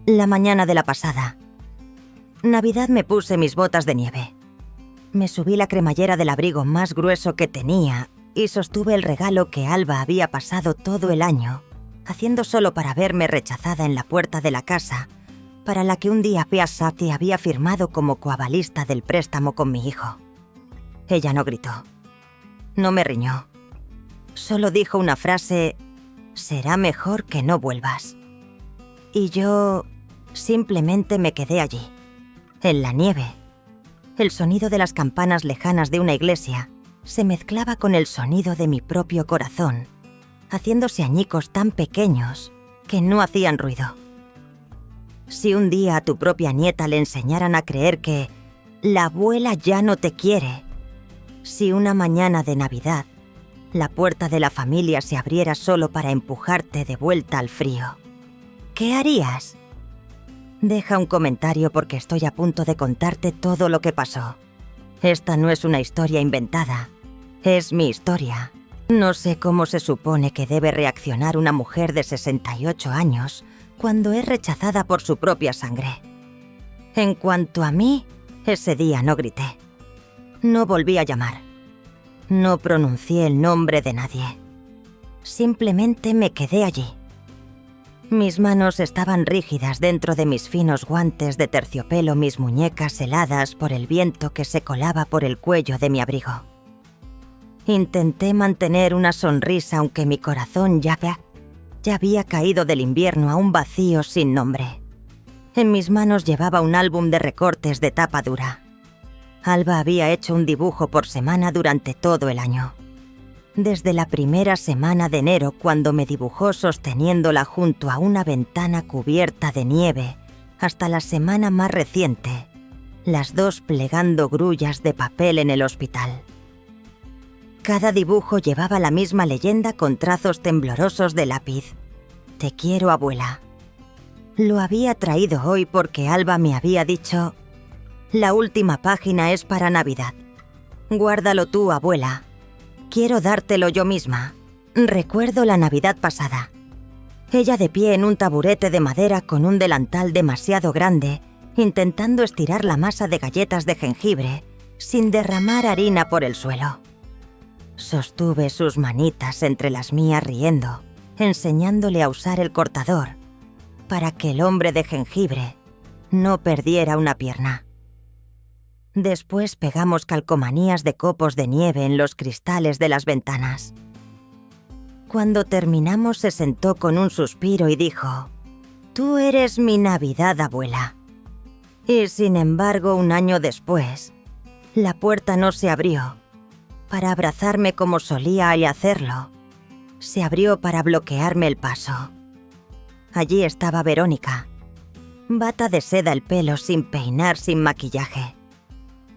La mañana de la pasada Navidad me puse mis botas de nieve. Me subí la cremallera del abrigo más grueso que tenía y sostuve el regalo que Alba había pasado todo el año, haciendo solo para verme rechazada en la puerta de la casa, para la que un día Piazzati había firmado como coavalista del préstamo con mi hijo. Ella no gritó. No me riñó. Solo dijo una frase: «Será mejor que no vuelvas». Y yo simplemente me quedé allí, en la nieve. El sonido de las campanas lejanas de una iglesia se mezclaba con el sonido de mi propio corazón, haciéndose añicos tan pequeños que no hacían ruido. Si un día a tu propia nieta le enseñaran a creer que la abuela ya no te quiere, si una mañana de Navidad la puerta de la familia se abriera solo para empujarte de vuelta al frío, ¿qué harías? Deja un comentario porque estoy a punto de contarte todo lo que pasó. Esta no es una historia inventada, es mi historia. No sé cómo se supone que debe reaccionar una mujer de 68 años cuando es rechazada por su propia sangre. En cuanto a mí, ese día no grité. No volví a llamar. No pronuncié el nombre de nadie. Simplemente me quedé allí. Mis manos estaban rígidas dentro de mis finos guantes de terciopelo, mis muñecas heladas por el viento que se colaba por el cuello de mi abrigo. Intenté mantener una sonrisa aunque mi corazón ya había caído del invierno a un vacío sin nombre. En mis manos llevaba un álbum de recortes de tapa dura. Alba había hecho un dibujo por semana durante todo el año. Desde la primera semana de enero, cuando me dibujó sosteniéndola junto a una ventana cubierta de nieve, hasta la semana más reciente, las dos plegando grullas de papel en el hospital. Cada dibujo llevaba la misma leyenda con trazos temblorosos de lápiz. «Te quiero, abuela». Lo había traído hoy porque Alba me había dicho: «La última página es para Navidad. Guárdalo tú, abuela. Quiero dártelo yo misma». Recuerdo la Navidad pasada. Ella de pie en un taburete de madera con un delantal demasiado grande, intentando estirar la masa de galletas de jengibre sin derramar harina por el suelo. Sostuve sus manitas entre las mías riendo, enseñándole a usar el cortador para que el hombre de jengibre no perdiera una pierna. Después pegamos calcomanías de copos de nieve en los cristales de las ventanas. Cuando terminamos se sentó con un suspiro y dijo: «Tú eres mi Navidad, abuela». Y sin embargo, un año después, la puerta no se abrió para abrazarme como solía hacerlo. Se abrió para bloquearme el paso. Allí estaba Verónica, bata de seda el pelo, sin peinar, sin maquillaje.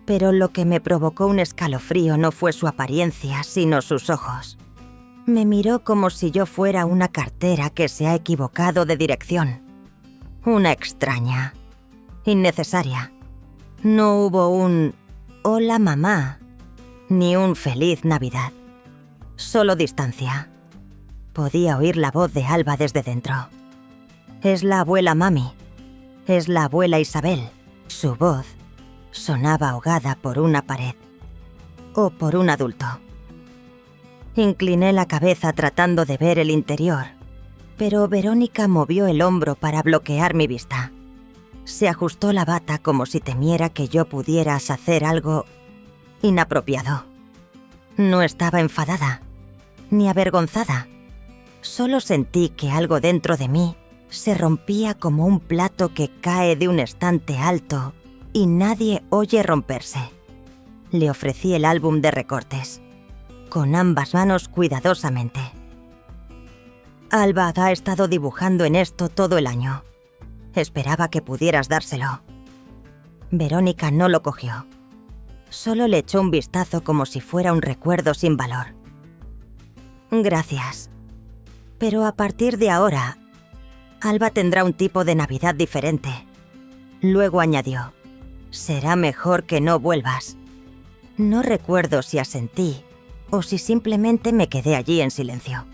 Pero lo que me provocó un escalofrío no fue su apariencia, sino sus ojos. Me miró como si yo fuera una cartera que se ha equivocado de dirección. Una extraña, innecesaria. No hubo un «Hola, mamá», ni un «Feliz Navidad». Solo distancia. Podía oír la voz de Alba desde dentro. «Es la abuela Mami. Es la abuela Isabel». Su voz sonaba ahogada por una pared. O por un adulto. Incliné la cabeza tratando de ver el interior, pero Verónica movió el hombro para bloquear mi vista. Se ajustó la bata como si temiera que yo pudiera hacer algo inapropiado. No estaba enfadada, ni avergonzada. Solo sentí que algo dentro de mí se rompía como un plato que cae de un estante alto y nadie oye romperse. Le ofrecí el álbum de recortes, con ambas manos cuidadosamente. «Alba ha estado dibujando en esto todo el año. Esperaba que pudieras dárselo». Verónica no lo cogió. Solo le echó un vistazo como si fuera un recuerdo sin valor. «Gracias. Pero a partir de ahora, Alba tendrá un tipo de Navidad diferente». Luego añadió: «Será mejor que no vuelvas». No recuerdo si asentí o si simplemente me quedé allí en silencio.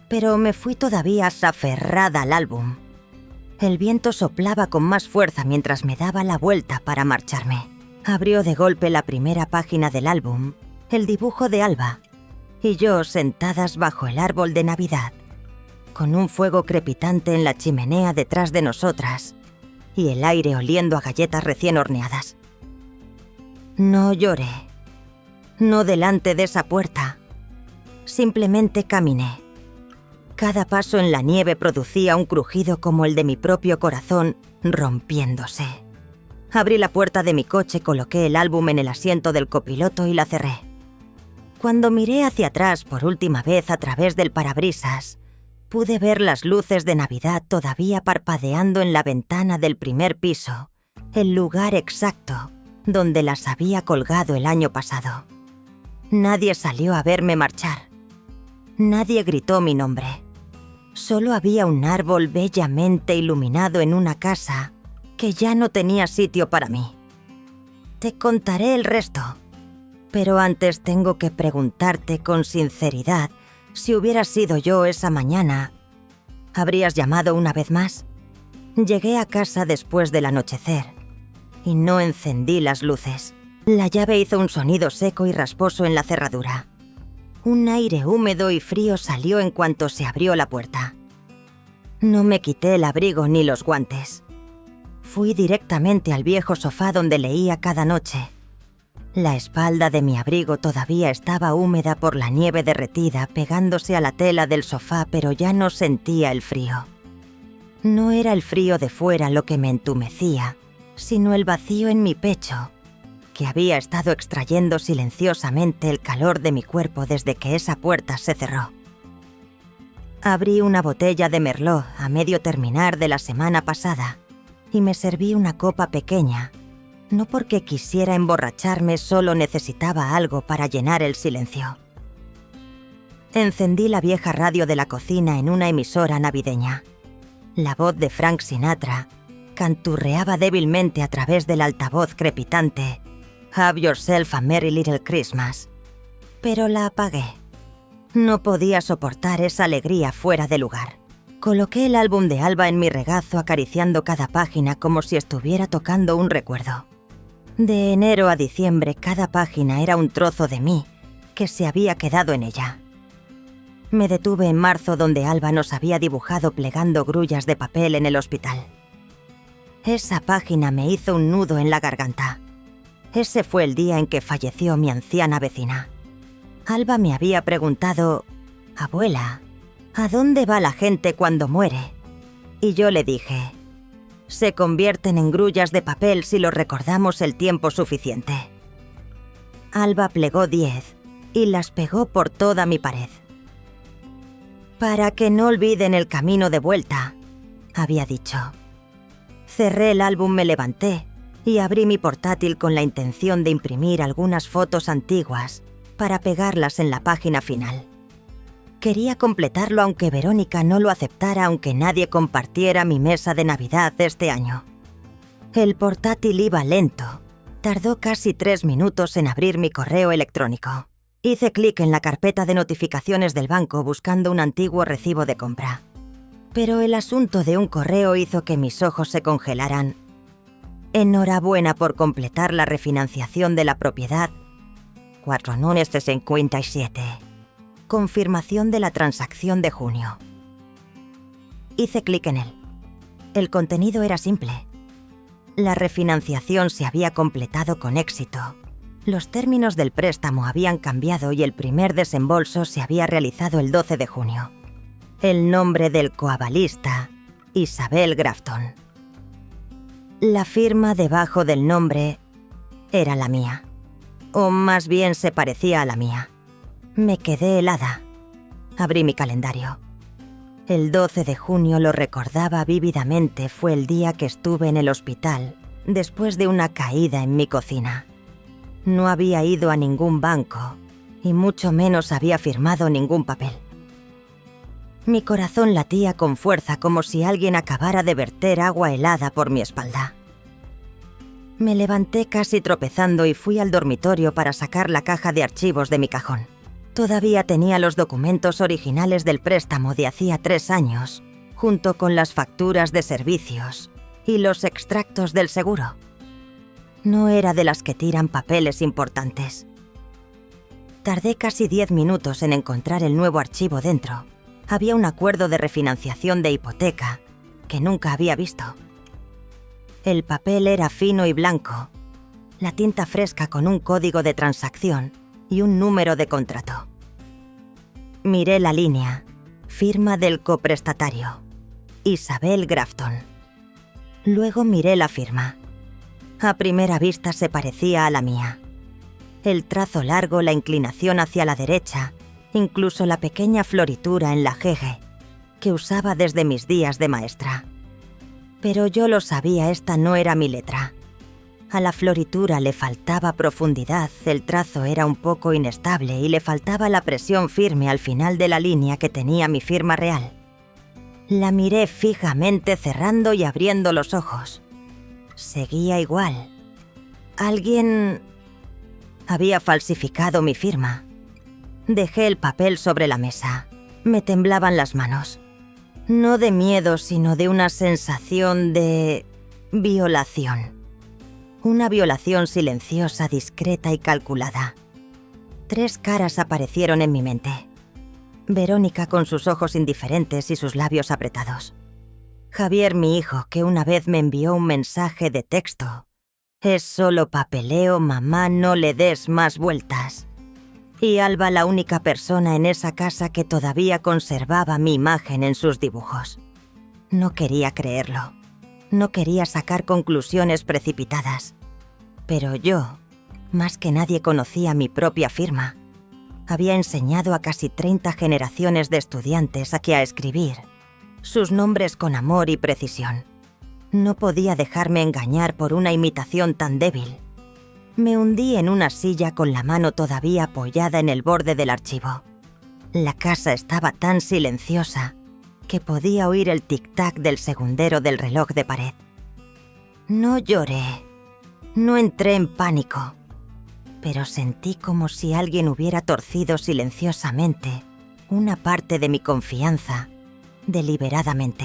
Pero me fui todavía aferrada al álbum. El viento soplaba con más fuerza mientras me daba la vuelta para marcharme. Abrió de golpe la primera página del álbum, el dibujo de Alba, y yo sentadas bajo el árbol de Navidad, con un fuego crepitante en la chimenea detrás de nosotras y el aire oliendo a galletas recién horneadas. No lloré, no delante de esa puerta, simplemente caminé. Cada paso en la nieve producía un crujido como el de mi propio corazón rompiéndose. Abrí la puerta de mi coche, coloqué el álbum en el asiento del copiloto y la cerré. Cuando miré hacia atrás por última vez a través del parabrisas, pude ver las luces de Navidad todavía parpadeando en la ventana del primer piso, el lugar exacto donde las había colgado el año pasado. Nadie salió a verme marchar. Nadie gritó mi nombre. Solo había un árbol bellamente iluminado en una casa que ya no tenía sitio para mí. Te contaré el resto, pero antes tengo que preguntarte con sinceridad si hubieras sido yo esa mañana, ¿habrías llamado una vez más? Llegué a casa después del anochecer y no encendí las luces. La llave hizo un sonido seco y rasposo en la cerradura. Un aire húmedo y frío salió en cuanto se abrió la puerta. No me quité el abrigo ni los guantes. Fui directamente al viejo sofá donde leía cada noche. La espalda de mi abrigo todavía estaba húmeda por la nieve derretida pegándose a la tela del sofá, pero ya no sentía el frío. No era el frío de fuera lo que me entumecía, sino el vacío en mi pecho, que había estado extrayendo silenciosamente el calor de mi cuerpo desde que esa puerta se cerró. Abrí una botella de Merlot a medio terminar de la semana pasada y me serví una copa pequeña. No porque quisiera emborracharme, solo necesitaba algo para llenar el silencio. Encendí la vieja radio de la cocina en una emisora navideña. La voz de Frank Sinatra canturreaba débilmente a través del altavoz crepitante «Have yourself a merry little Christmas». Pero la apagué. No podía soportar esa alegría fuera de lugar. Coloqué el álbum de Alba en mi regazo, acariciando cada página como si estuviera tocando un recuerdo. De enero a diciembre, cada página era un trozo de mí que se había quedado en ella. Me detuve en marzo, donde Alba nos había dibujado plegando grullas de papel en el hospital. Esa página me hizo un nudo en la garganta. Ese fue el día en que falleció mi anciana vecina. Alba me había preguntado: «Abuela, ¿a dónde va la gente cuando muere?». Y yo le dije: «Se convierten en grullas de papel si los recordamos el tiempo suficiente». Alba plegó 10 y las pegó por toda mi pared. «Para que no olviden el camino de vuelta», había dicho. Cerré el álbum, me levanté y abrí mi portátil con la intención de imprimir algunas fotos antiguas para pegarlas en la página final. Quería completarlo aunque Verónica no lo aceptara, aunque nadie compartiera mi mesa de Navidad este año. El portátil iba lento. Tardó casi 3 minutos en abrir mi correo electrónico. Hice clic en la carpeta de notificaciones del banco buscando un antiguo recibo de compra. Pero el asunto de un correo hizo que mis ojos se congelaran. Enhorabuena por completar la refinanciación de la propiedad. 4,57. Confirmación de la transacción de junio. Hice clic en él. El contenido era simple. La refinanciación se había completado con éxito. Los términos del préstamo habían cambiado y el primer desembolso se había realizado el 12 de junio. El nombre del coavalista: Isabel Grafton. La firma debajo del nombre era la mía. O más bien se parecía a la mía. Me quedé helada. Abrí mi calendario. El 12 de junio, lo recordaba vívidamente, fue el día que estuve en el hospital después de una caída en mi cocina. No había ido a ningún banco y mucho menos había firmado ningún papel. Mi corazón latía con fuerza como si alguien acabara de verter agua helada por mi espalda. Me levanté casi tropezando y fui al dormitorio para sacar la caja de archivos de mi cajón. Todavía tenía los documentos originales del préstamo de hacía 3 años junto con las facturas de servicios y los extractos del seguro. No era de las que tiran papeles importantes. Tardé casi 10 minutos en encontrar el nuevo archivo dentro. Había un acuerdo de refinanciación de hipoteca que nunca había visto. El papel era fino y blanco, la tinta fresca con un código de transacción y un número de contrato. Miré la línea, firma del coprestatario, Isabel Grafton. Luego miré la firma. A primera vista se parecía a la mía. El trazo largo, la inclinación hacia la derecha, incluso la pequeña floritura en la jeje, que usaba desde mis días de maestra. Pero yo lo sabía, esta no era mi letra. A la floritura le faltaba profundidad, el trazo era un poco inestable y le faltaba la presión firme al final de la línea que tenía mi firma real. La miré fijamente, cerrando y abriendo los ojos. Seguía igual. Alguien había falsificado mi firma. Dejé el papel sobre la mesa. Me temblaban las manos. No de miedo, sino de una sensación de violación. Una violación silenciosa, discreta y calculada. 3 caras aparecieron en mi mente. Verónica con sus ojos indiferentes y sus labios apretados. Javier, mi hijo, que una vez me envió un mensaje de texto. Es solo papeleo, mamá, no le des más vueltas. Y Alba, la única persona en esa casa que todavía conservaba mi imagen en sus dibujos. No quería creerlo. No quería sacar conclusiones precipitadas. Pero yo, más que nadie, conocía mi propia firma. Había enseñado a casi 30 generaciones de estudiantes a escribir sus nombres con amor y precisión. No podía dejarme engañar por una imitación tan débil. Me hundí en una silla con la mano todavía apoyada en el borde del archivo. La casa estaba tan silenciosa que podía oír el tic-tac del segundero del reloj de pared. No lloré, no entré en pánico, pero sentí como si alguien hubiera torcido silenciosamente una parte de mi confianza, deliberadamente.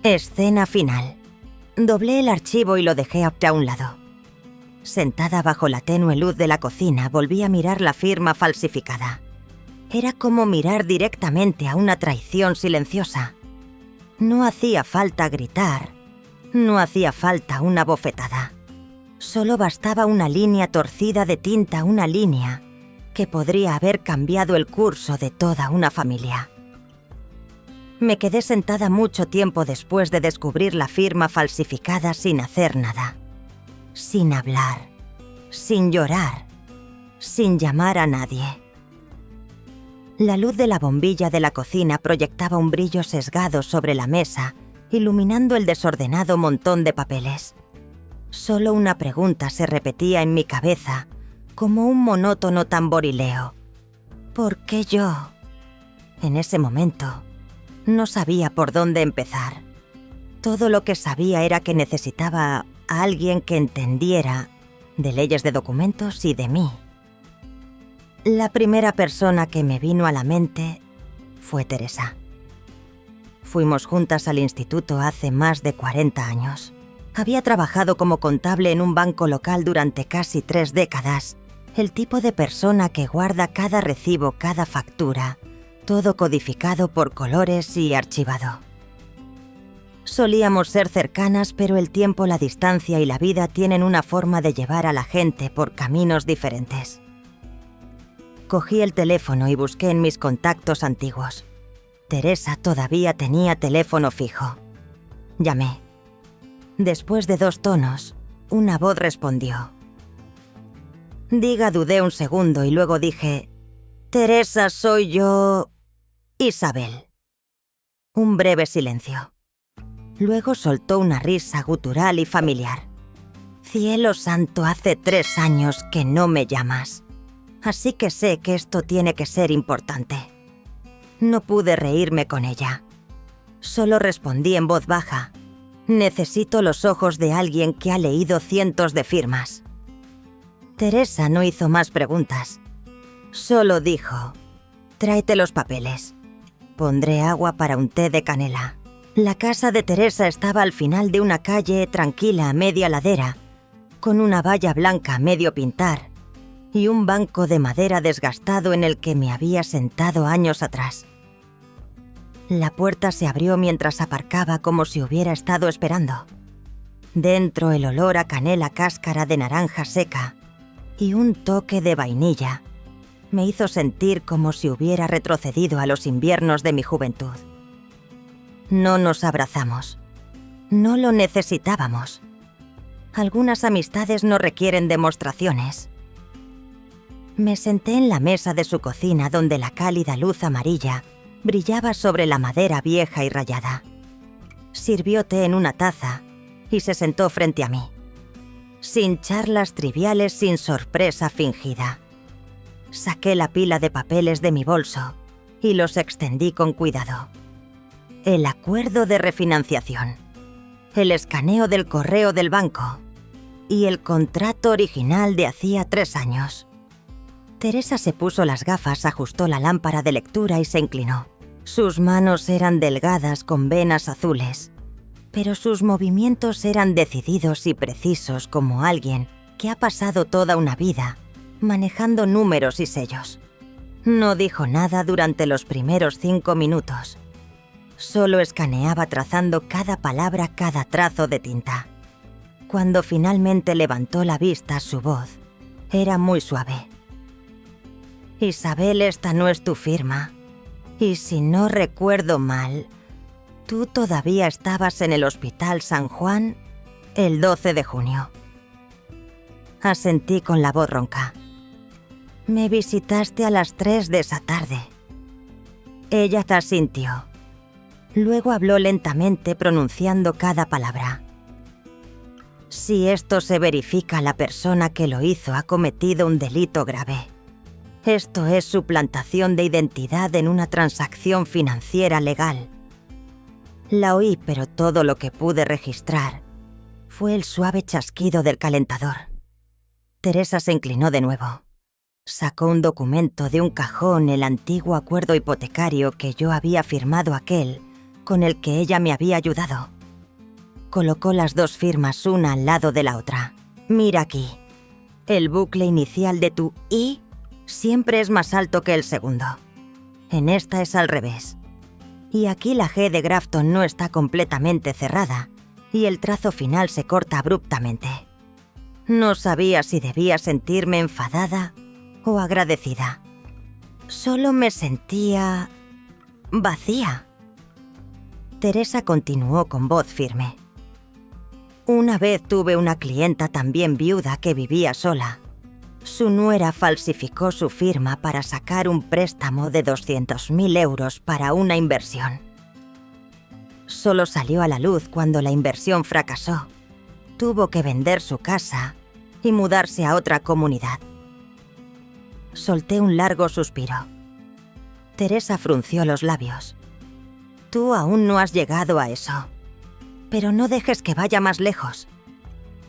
Escena final. Doblé el archivo y lo dejé a un lado. Sentada bajo la tenue luz de la cocina, volví a mirar la firma falsificada. Era como mirar directamente a una traición silenciosa. No hacía falta gritar, no hacía falta una bofetada. Solo bastaba una línea torcida de tinta, una línea que podría haber cambiado el curso de toda una familia. Me quedé sentada mucho tiempo después de descubrir la firma falsificada sin hacer nada. Sin hablar, sin llorar, sin llamar a nadie. La luz de la bombilla de la cocina proyectaba un brillo sesgado sobre la mesa, iluminando el desordenado montón de papeles. Solo una pregunta se repetía en mi cabeza, como un monótono tamborileo. ¿Por qué yo? En ese momento, no sabía por dónde empezar. Todo lo que sabía era que necesitaba a alguien que entendiera de leyes de documentos y de mí. La primera persona que me vino a la mente fue Teresa. Fuimos juntas al instituto hace más de 40 años. Había trabajado como contable en un banco local durante casi 3 décadas. El tipo de persona que guarda cada recibo, cada factura, todo codificado por colores y archivado. Solíamos ser cercanas, pero el tiempo, la distancia y la vida tienen una forma de llevar a la gente por caminos diferentes. Cogí el teléfono y busqué en mis contactos antiguos. Teresa todavía tenía teléfono fijo. Llamé. Después de 2 tonos, una voz respondió. Dudé un segundo y luego dije: Teresa, soy yo... Isabel. Un breve silencio. Luego soltó una risa gutural y familiar. Cielo santo, hace 3 años que no me llamas. Así que sé que esto tiene que ser importante. No pude reírme con ella. Solo respondí en voz baja. Necesito los ojos de alguien que ha leído cientos de firmas. Teresa no hizo más preguntas. Solo dijo: tráete los papeles. Pondré agua para un té de canela. La casa de Teresa estaba al final de una calle tranquila a media ladera, con una valla blanca a medio pintar y un banco de madera desgastado en el que me había sentado años atrás. La puerta se abrió mientras aparcaba como si hubiera estado esperando. Dentro el olor a canela cáscara de naranja seca y un toque de vainilla me hizo sentir como si hubiera retrocedido a los inviernos de mi juventud. No nos abrazamos. No lo necesitábamos. Algunas amistades no requieren demostraciones. Me senté en la mesa de su cocina donde la cálida luz amarilla brillaba sobre la madera vieja y rayada. Sirvió té en una taza y se sentó frente a mí. Sin charlas triviales, sin sorpresa fingida. Saqué la pila de papeles de mi bolso y los extendí con cuidado. El acuerdo de refinanciación, el escaneo del correo del banco y el contrato original de hacía 3 años. Teresa se puso las gafas, ajustó la lámpara de lectura y se inclinó. Sus manos eran delgadas con venas azules, pero sus movimientos eran decididos y precisos como alguien que ha pasado toda una vida manejando números y sellos. No dijo nada durante los primeros 5 minutos. Solo escaneaba trazando cada palabra, cada trazo de tinta. Cuando finalmente levantó la vista, su voz era muy suave. Isabel, esta no es tu firma. Y si no recuerdo mal, tú todavía estabas en el Hospital San Juan el 12 de junio. Asentí con la voz ronca. Me visitaste a las 3 de esa tarde. Ella asintió. Luego habló lentamente pronunciando cada palabra. Si esto se verifica, la persona que lo hizo ha cometido un delito grave. Esto es suplantación de identidad en una transacción financiera legal. La oí, pero todo lo que pude registrar fue el suave chasquido del calentador. Teresa se inclinó de nuevo. Sacó un documento de un cajón, el antiguo acuerdo hipotecario que yo había firmado aquel con el que ella me había ayudado. Colocó las 2 firmas una al lado de la otra. Mira aquí. El bucle inicial de tu I siempre es más alto que el segundo. En esta es al revés. Y aquí la G de Grafton no está completamente cerrada y el trazo final se corta abruptamente. No sabía si debía sentirme enfadada o agradecida. Solo me sentía vacía. Teresa continuó con voz firme. Una vez tuve una clienta también viuda que vivía sola. Su nuera falsificó su firma para sacar un préstamo de 200.000 euros para una inversión. Solo salió a la luz cuando la inversión fracasó. Tuvo que vender su casa y mudarse a otra comunidad. Solté un largo suspiro. Teresa frunció los labios. Tú aún no has llegado a eso. Pero no dejes que vaya más lejos.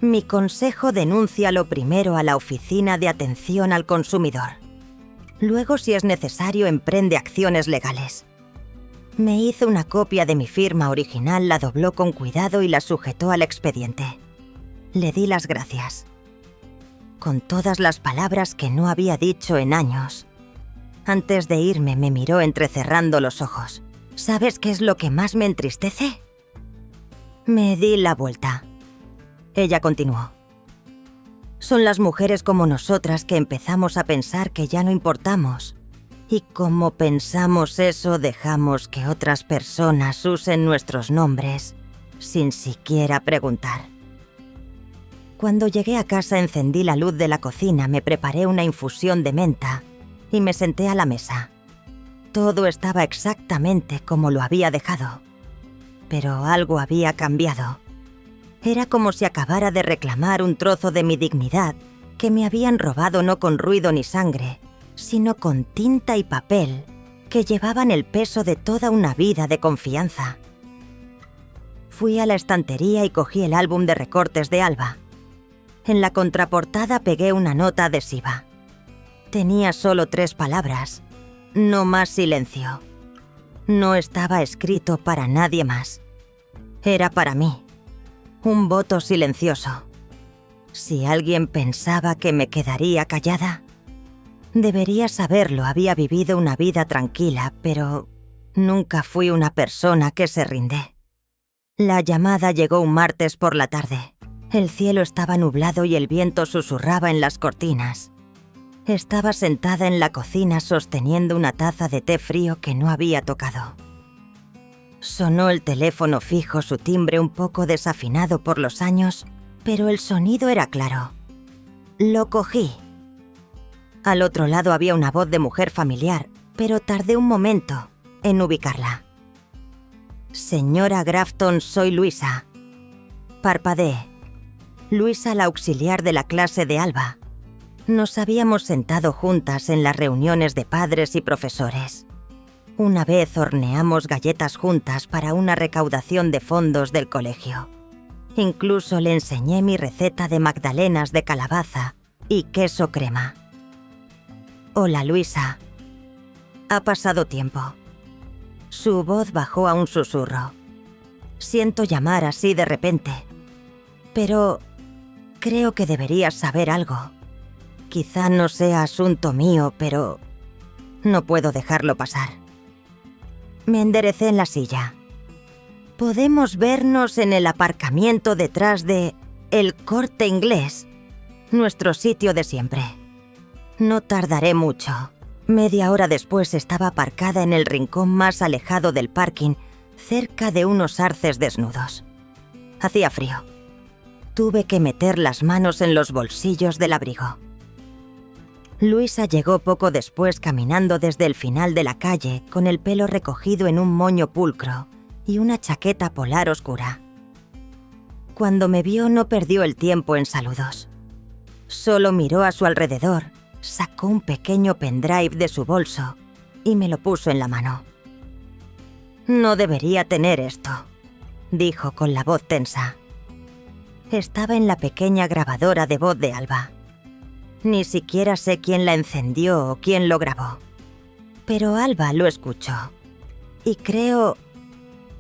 Mi consejo: denúncialo primero a la Oficina de Atención al Consumidor. Luego, si es necesario, emprende acciones legales. Me hizo una copia de mi firma original, la dobló con cuidado y la sujetó al expediente. Le di las gracias. Con todas las palabras que no había dicho en años. Antes de irme, me miró entrecerrando los ojos. ¿Sabes qué es lo que más me entristece? Me di la vuelta. Ella continuó. Son las mujeres como nosotras que empezamos a pensar que ya no importamos. Y como pensamos eso, dejamos que otras personas usen nuestros nombres sin siquiera preguntar. Cuando llegué a casa, encendí la luz de la cocina, me preparé una infusión de menta y me senté a la mesa. Todo estaba exactamente como lo había dejado. Pero algo había cambiado. Era como si acabara de reclamar un trozo de mi dignidad que me habían robado no con ruido ni sangre, sino con tinta y papel que llevaban el peso de toda una vida de confianza. Fui a la estantería y cogí el álbum de recortes de Alba. En la contraportada pegué una nota adhesiva. Tenía solo 3 palabras. No más silencio. No estaba escrito para nadie más. Era para mí. Un voto silencioso. Si alguien pensaba que me quedaría callada, debería saberlo. Había vivido una vida tranquila, pero nunca fui una persona que se rinde. La llamada llegó un martes por la tarde. El cielo estaba nublado y el viento susurraba en las cortinas. Estaba sentada en la cocina sosteniendo una taza de té frío que no había tocado. Sonó el teléfono fijo, su timbre un poco desafinado por los años, pero el sonido era claro. Lo cogí. Al otro lado había una voz de mujer familiar, pero tardé un momento en ubicarla. Señora Grafton, soy Luisa. Parpadeé. Luisa, la auxiliar de la clase de Alba. Nos habíamos sentado juntas en las reuniones de padres y profesores. Una vez horneamos galletas juntas para una recaudación de fondos del colegio. Incluso le enseñé mi receta de magdalenas de calabaza y queso crema. Hola, Luisa. Ha pasado tiempo. Su voz bajó a un susurro. Siento llamar así de repente, pero creo que deberías saber algo. Quizá no sea asunto mío, pero no puedo dejarlo pasar. Me enderecé en la silla. Podemos vernos en el aparcamiento detrás de El Corte Inglés, nuestro sitio de siempre. No tardaré mucho. Media hora después estaba aparcada en el rincón más alejado del parking, cerca de unos arces desnudos. Hacía frío. Tuve que meter las manos en los bolsillos del abrigo. Luisa llegó poco después caminando desde el final de la calle con el pelo recogido en un moño pulcro y una chaqueta polar oscura. Cuando me vio no perdió el tiempo en saludos. Solo miró a su alrededor, sacó un pequeño pendrive de su bolso y me lo puso en la mano. No debería tener esto, dijo con la voz tensa. Estaba en la pequeña grabadora de voz de Alba. Ni siquiera sé quién la encendió o quién lo grabó. Pero Alba lo escuchó. Y creo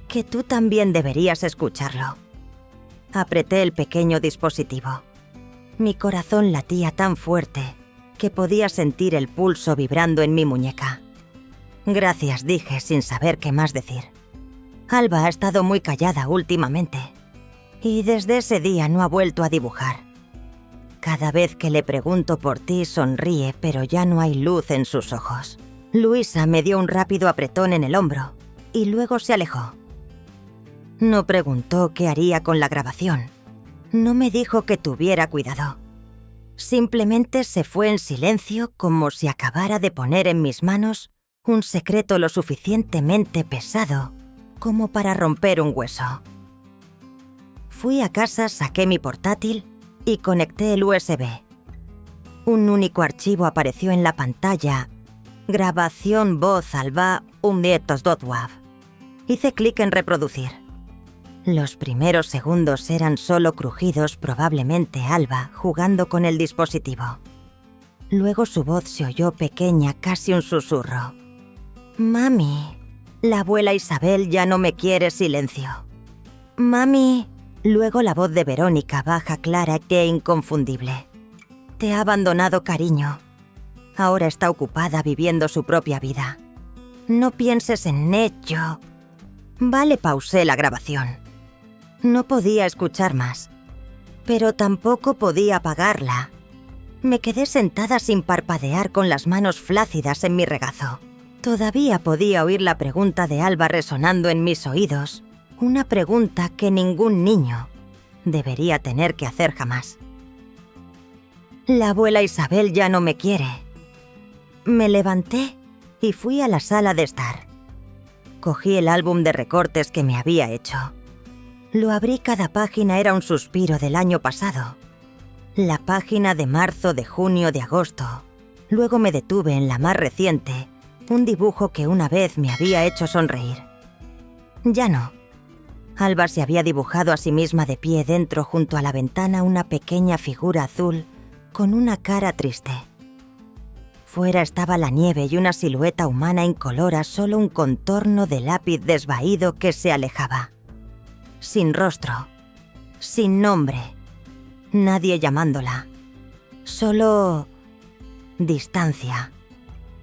que tú también deberías escucharlo. Apreté el pequeño dispositivo. Mi corazón latía tan fuerte que podía sentir el pulso vibrando en mi muñeca. Gracias, dije sin saber qué más decir. Alba ha estado muy callada últimamente. Y desde ese día no ha vuelto a dibujar. Cada vez que le pregunto por ti sonríe, pero ya no hay luz en sus ojos. Luisa me dio un rápido apretón en el hombro y luego se alejó. No preguntó qué haría con la grabación. No me dijo que tuviera cuidado. Simplemente se fue en silencio como si acabara de poner en mis manos un secreto lo suficientemente pesado como para romper un hueso. Fui a casa, saqué mi portátil y conecté el USB. Un único archivo apareció en la pantalla. Grabación voz Alba umnietos.wav. Hice clic en reproducir. Los primeros segundos eran solo crujidos, probablemente Alba jugando con el dispositivo. Luego su voz se oyó pequeña, casi un susurro. Mami, la abuela Isabel ya no me quiere, silencio. Mami. Luego la voz de Verónica, baja, clara e inconfundible. Te ha abandonado, cariño. Ahora está ocupada viviendo su propia vida. No pienses en ello. Vale, pausé la grabación. No podía escuchar más, pero tampoco podía apagarla. Me quedé sentada sin parpadear con las manos flácidas en mi regazo. Todavía podía oír la pregunta de Alba resonando en mis oídos. Una pregunta que ningún niño debería tener que hacer jamás. La abuela Isabel ya no me quiere. Me levanté y fui a la sala de estar. Cogí el álbum de recortes que me había hecho. Lo abrí, cada página era un suspiro del año pasado. La página de marzo, de junio, de agosto. Luego me detuve en la más reciente, un dibujo que una vez me había hecho sonreír. Ya no. Alba se había dibujado a sí misma de pie dentro, junto a la ventana, una pequeña figura azul con una cara triste. Fuera estaba la nieve y una silueta humana incolora, solo un contorno de lápiz desvaído que se alejaba. sin rostro, sin nombre, nadie llamándola. Solo distancia.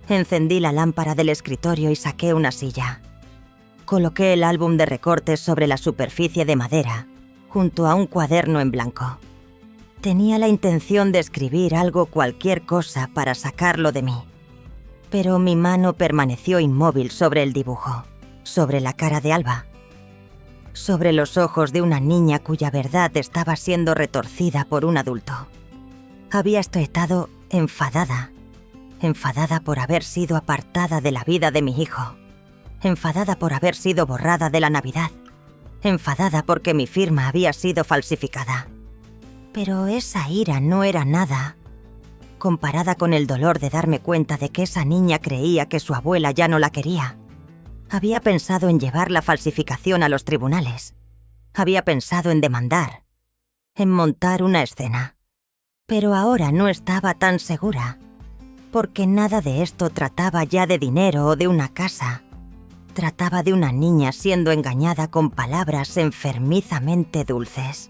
Encendí la lámpara del escritorio y saqué una silla. Coloqué el álbum de recortes sobre la superficie de madera, junto a un cuaderno en blanco. Tenía la intención de escribir algo, cualquier cosa, para sacarlo de mí. Pero mi mano permaneció inmóvil sobre el dibujo, sobre la cara de Alba, sobre los ojos de una niña cuya verdad estaba siendo retorcida por un adulto. Había estado enfadada por haber sido apartada de la vida de mi hijo, enfadada por haber sido borrada de la Navidad, enfadada porque mi firma había sido falsificada. Pero esa ira no era nada comparada con el dolor de darme cuenta de que esa niña creía que su abuela ya no la quería. Había pensado en llevar la falsificación a los tribunales. Había pensado en demandar, en montar una escena. Pero ahora no estaba tan segura, porque nada de esto trataba ya de dinero o de una casa. Trataba de una niña siendo engañada con palabras enfermizamente dulces.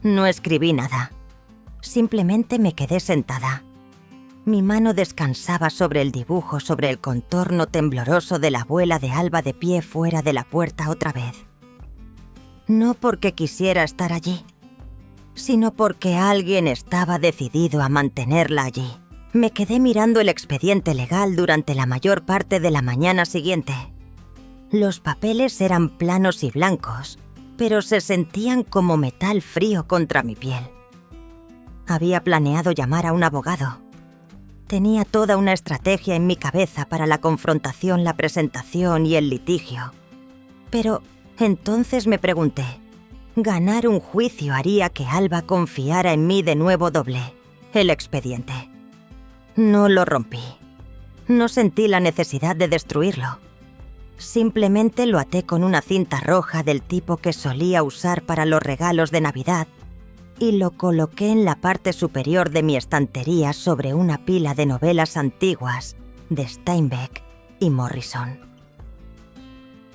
No escribí nada. Simplemente me quedé sentada. Mi mano descansaba sobre el dibujo, sobre el contorno tembloroso de la abuela de Alba de pie fuera de la puerta otra vez. No porque quisiera estar allí, sino porque alguien estaba decidido a mantenerla allí. Me quedé mirando el expediente legal durante la mayor parte de la mañana siguiente. Los papeles eran planos y blancos, pero se sentían como metal frío contra mi piel. Había planeado llamar a un abogado. Tenía toda una estrategia en mi cabeza para la confrontación, la presentación y el litigio. Pero entonces me pregunté, ¿ganar un juicio haría que Alba confiara en mí de nuevo? Doblé el expediente. No lo rompí. No sentí la necesidad de destruirlo. Simplemente lo até con una cinta roja del tipo que solía usar para los regalos de Navidad y lo coloqué en la parte superior de mi estantería sobre una pila de novelas antiguas de Steinbeck y Morrison.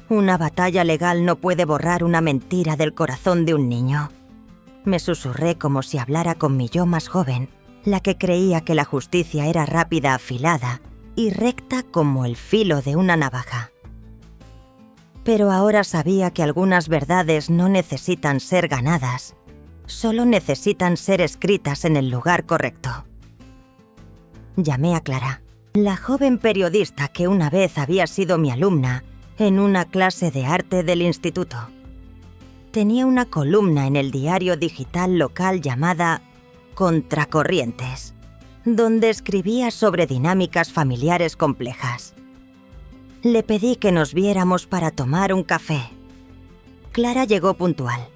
Una batalla legal no puede borrar una mentira del corazón de un niño. Me susurré como si hablara con mi yo más joven, la que creía que la justicia era rápida, afilada y recta como el filo de una navaja. Pero ahora sabía que algunas verdades no necesitan ser ganadas, solo necesitan ser escritas en el lugar correcto. Llamé a Clara, la joven periodista que una vez había sido mi alumna en una clase de arte del instituto. Tenía una columna en el diario digital local llamada Contracorrientes, donde escribía sobre dinámicas familiares complejas. Le pedí que nos viéramos para tomar un café. Clara llegó puntual.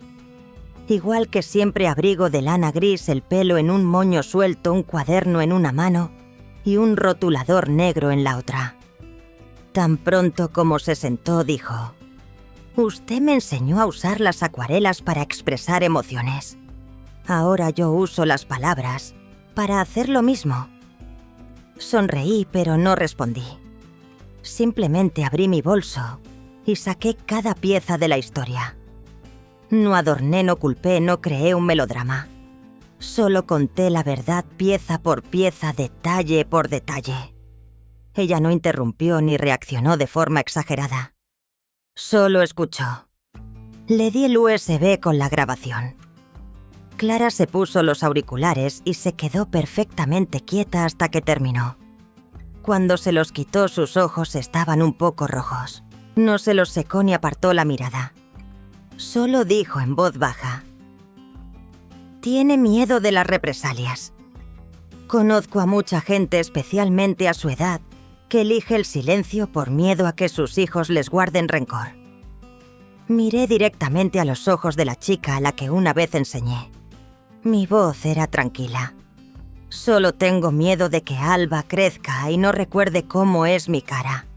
Igual que siempre, abrigo de lana gris, el pelo en un moño suelto, un cuaderno en una mano y un rotulador negro en la otra. Tan pronto como se sentó, dijo: «Usted me enseñó a usar las acuarelas para expresar emociones. Ahora yo uso las palabras para hacer lo mismo». Sonreí, pero no respondí. Simplemente abrí mi bolso y saqué cada pieza de la historia. No adorné, no culpé, no creé un melodrama. Solo conté la verdad pieza por pieza, detalle por detalle. Ella no interrumpió ni reaccionó de forma exagerada. Solo escuchó. Le di el USB con la grabación. Clara se puso los auriculares y se quedó perfectamente quieta hasta que terminó. Cuando se los quitó, sus ojos estaban un poco rojos. No se los secó ni apartó la mirada. Solo dijo en voz baja: «Tiene miedo de las represalias. Conozco a mucha gente, especialmente a su edad, que elige el silencio por miedo a que sus hijos les guarden rencor». Miré directamente a los ojos de la chica a la que una vez enseñé. Mi voz era tranquila. «Solo tengo miedo de que Alba crezca y no recuerde cómo es mi cara».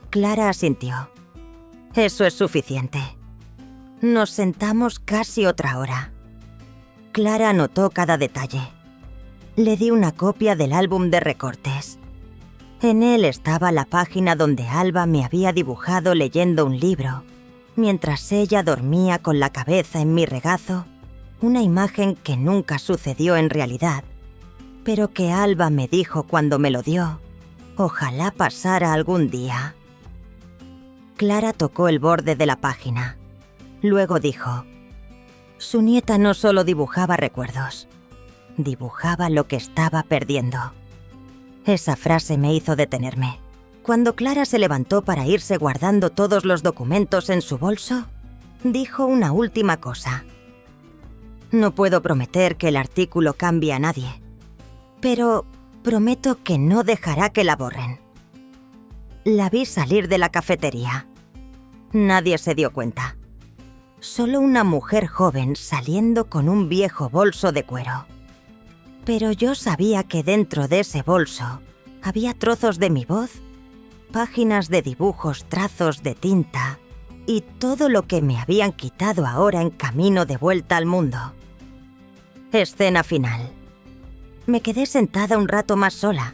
Clara asintió. «Eso es suficiente». Nos sentamos casi otra hora. Clara anotó cada detalle. Le di una copia del álbum de recortes. En él estaba la página donde Alba me había dibujado leyendo un libro, mientras ella dormía con la cabeza en mi regazo, una imagen que nunca sucedió en realidad, pero que Alba me dijo cuando me lo dio, ojalá pasara algún día. Clara tocó el borde de la página. Luego dijo: su nieta no solo dibujaba recuerdos, dibujaba lo que estaba perdiendo. Esa frase me hizo detenerme. Cuando Clara se levantó para irse guardando todos los documentos en su bolso, dijo una última cosa. No puedo prometer que el artículo cambie a nadie, pero prometo que no dejará que la borren. La vi salir de la cafetería. Nadie se dio cuenta. Solo una mujer joven saliendo con un viejo bolso de cuero. Pero yo sabía que dentro de ese bolso había trozos de mi voz, páginas de dibujos, trazos de tinta y todo lo que me habían quitado ahora en camino de vuelta al mundo. Escena final. Me quedé sentada un rato más sola.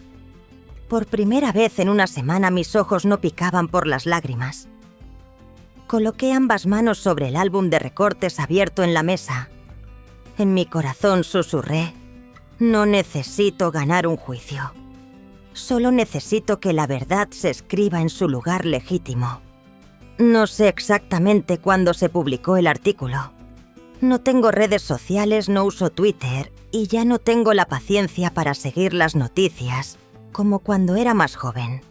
Por primera vez en una semana mis ojos no picaban por las lágrimas. Coloqué ambas manos sobre el álbum de recortes abierto en la mesa. En mi corazón susurré: no necesito ganar un juicio. Solo necesito que la verdad se escriba en su lugar legítimo. No sé exactamente cuándo se publicó el artículo. No tengo redes sociales, no uso Twitter y ya no tengo la paciencia para seguir las noticias como cuando era más joven.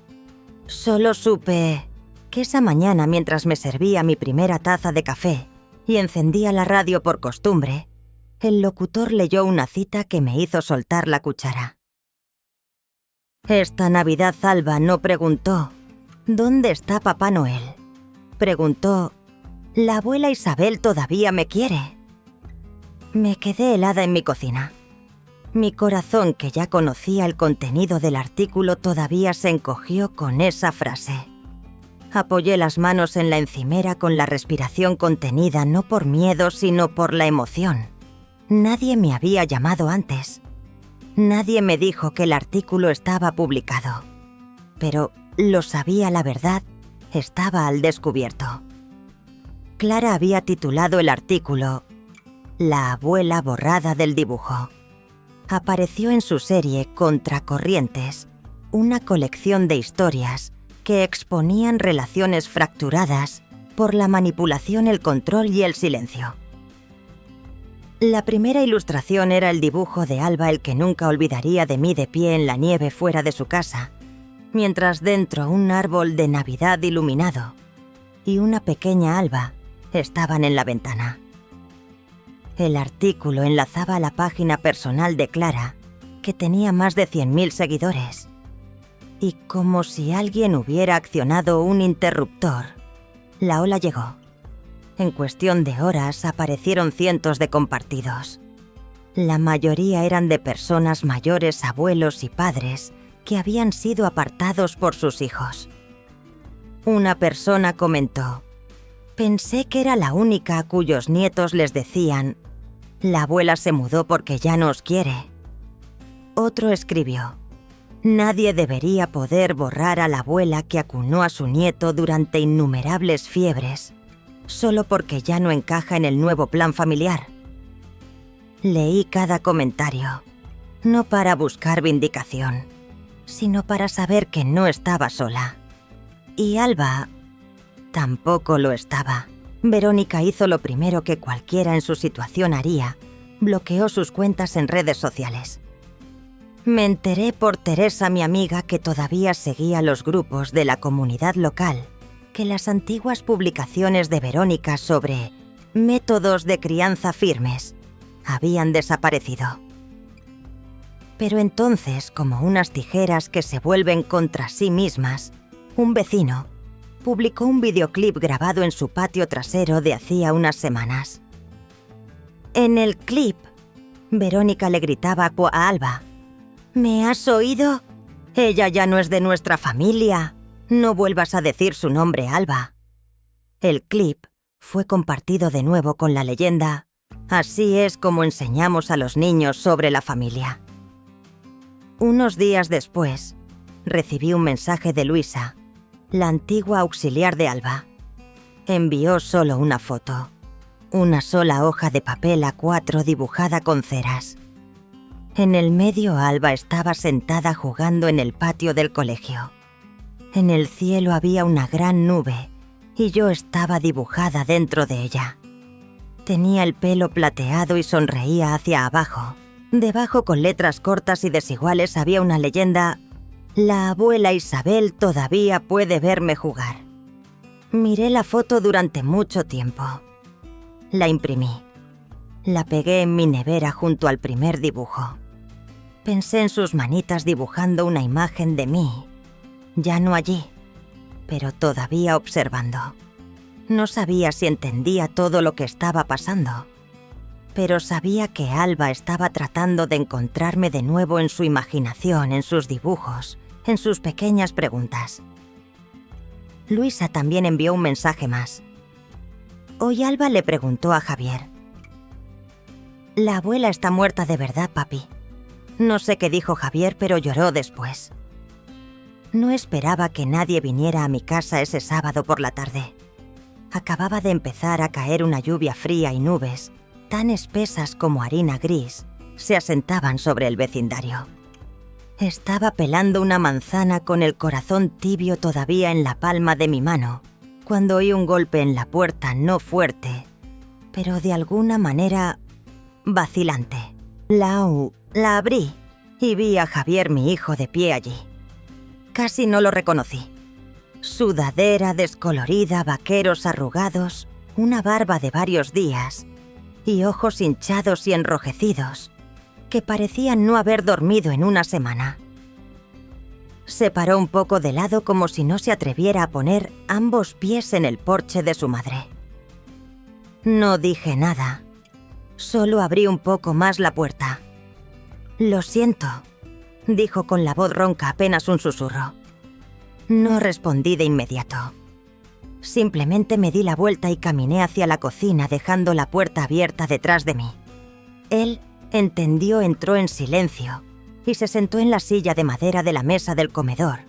Solo supe que esa mañana, mientras me servía mi primera taza de café y encendía la radio por costumbre, el locutor leyó una cita que me hizo soltar la cuchara. Esta Navidad Alba no preguntó ¿dónde está Papá Noel? Preguntó: ¿la abuela Isabel todavía me quiere? Me quedé helada en mi cocina. Mi corazón, que ya conocía el contenido del artículo, todavía se encogió con esa frase. Apoyé las manos en la encimera con la respiración contenida, no por miedo, sino por la emoción. Nadie me había llamado antes. Nadie me dijo que el artículo estaba publicado. Pero lo sabía, la verdad estaba al descubierto. Clara había titulado el artículo «La abuela borrada del dibujo». Apareció en su serie Contracorrientes, una colección de historias que exponían relaciones fracturadas por la manipulación, el control y el silencio. La primera ilustración era el dibujo de Alba, el que nunca olvidaría, de mí de pie en la nieve fuera de su casa, mientras dentro un árbol de Navidad iluminado y una pequeña Alba estaban en la ventana. El artículo enlazaba a la página personal de Clara, que tenía más de 100.000 seguidores. Y como si alguien hubiera accionado un interruptor, la ola llegó. En cuestión de horas aparecieron cientos de compartidos. La mayoría eran de personas mayores, abuelos y padres, que habían sido apartados por sus hijos. Una persona comentó: pensé que era la única a cuyos nietos les decían: la abuela se mudó porque ya no os quiere. Otro escribió: nadie debería poder borrar a la abuela que acunó a su nieto durante innumerables fiebres, solo porque ya no encaja en el nuevo plan familiar. Leí cada comentario, no para buscar vindicación, sino para saber que no estaba sola. Y Alba tampoco lo estaba. Verónica hizo lo primero que cualquiera en su situación haría: bloqueó sus cuentas en redes sociales. Me enteré por Teresa, mi amiga, que todavía seguía los grupos de la comunidad local, que las antiguas publicaciones de Verónica sobre métodos de crianza firmes habían desaparecido. Pero entonces, como unas tijeras que se vuelven contra sí mismas, un vecino publicó un videoclip grabado en su patio trasero de hacía unas semanas. En el clip, Verónica le gritaba a Alba: ¿me has oído? Ella ya no es de nuestra familia. No vuelvas a decir su nombre, Alba. El clip fue compartido de nuevo con la leyenda: así es como enseñamos a los niños sobre la familia. Unos días después, recibí un mensaje de Luisa, la antigua auxiliar de Alba. Envió solo una foto. Una sola hoja de papel A4 dibujada con ceras. En el medio Alba estaba sentada jugando en el patio del colegio. En el cielo había una gran nube y yo estaba dibujada dentro de ella. Tenía el pelo plateado y sonreía hacia abajo. Debajo, con letras cortas y desiguales, había una leyenda: «La abuela Isabel todavía puede verme jugar». Miré la foto durante mucho tiempo. La imprimí. La pegué en mi nevera junto al primer dibujo. Pensé en sus manitas dibujando una imagen de mí, ya no allí, pero todavía observando. No sabía si entendía todo lo que estaba pasando, pero sabía que Alba estaba tratando de encontrarme de nuevo en su imaginación, en sus dibujos, en sus pequeñas preguntas. Luisa también envió un mensaje más. Hoy Alba le preguntó a Javier: «La abuela está muerta de verdad, papi». No sé qué dijo Javier, pero lloró después. No esperaba que nadie viniera a mi casa ese sábado por la tarde. Acababa de empezar a caer una lluvia fría y nubes, tan espesas como harina gris, se asentaban sobre el vecindario. Estaba pelando una manzana con el corazón tibio todavía en la palma de mi mano, cuando oí un golpe en la puerta, no fuerte, pero de alguna manera vacilante. La abrí y vi a Javier, mi hijo, de pie allí. Casi no lo reconocí. Sudadera descolorida, vaqueros arrugados, una barba de varios días y ojos hinchados y enrojecidos que parecían no haber dormido en una semana. Se paró un poco de lado como si no se atreviera a poner ambos pies en el porche de su madre. No dije nada, solo abrí un poco más la puerta. «Lo siento», dijo con la voz ronca, apenas un susurro. No respondí de inmediato. Simplemente me di la vuelta y caminé hacia la cocina, dejando la puerta abierta detrás de mí. Él entendió, entró en silencio y se sentó en la silla de madera de la mesa del comedor,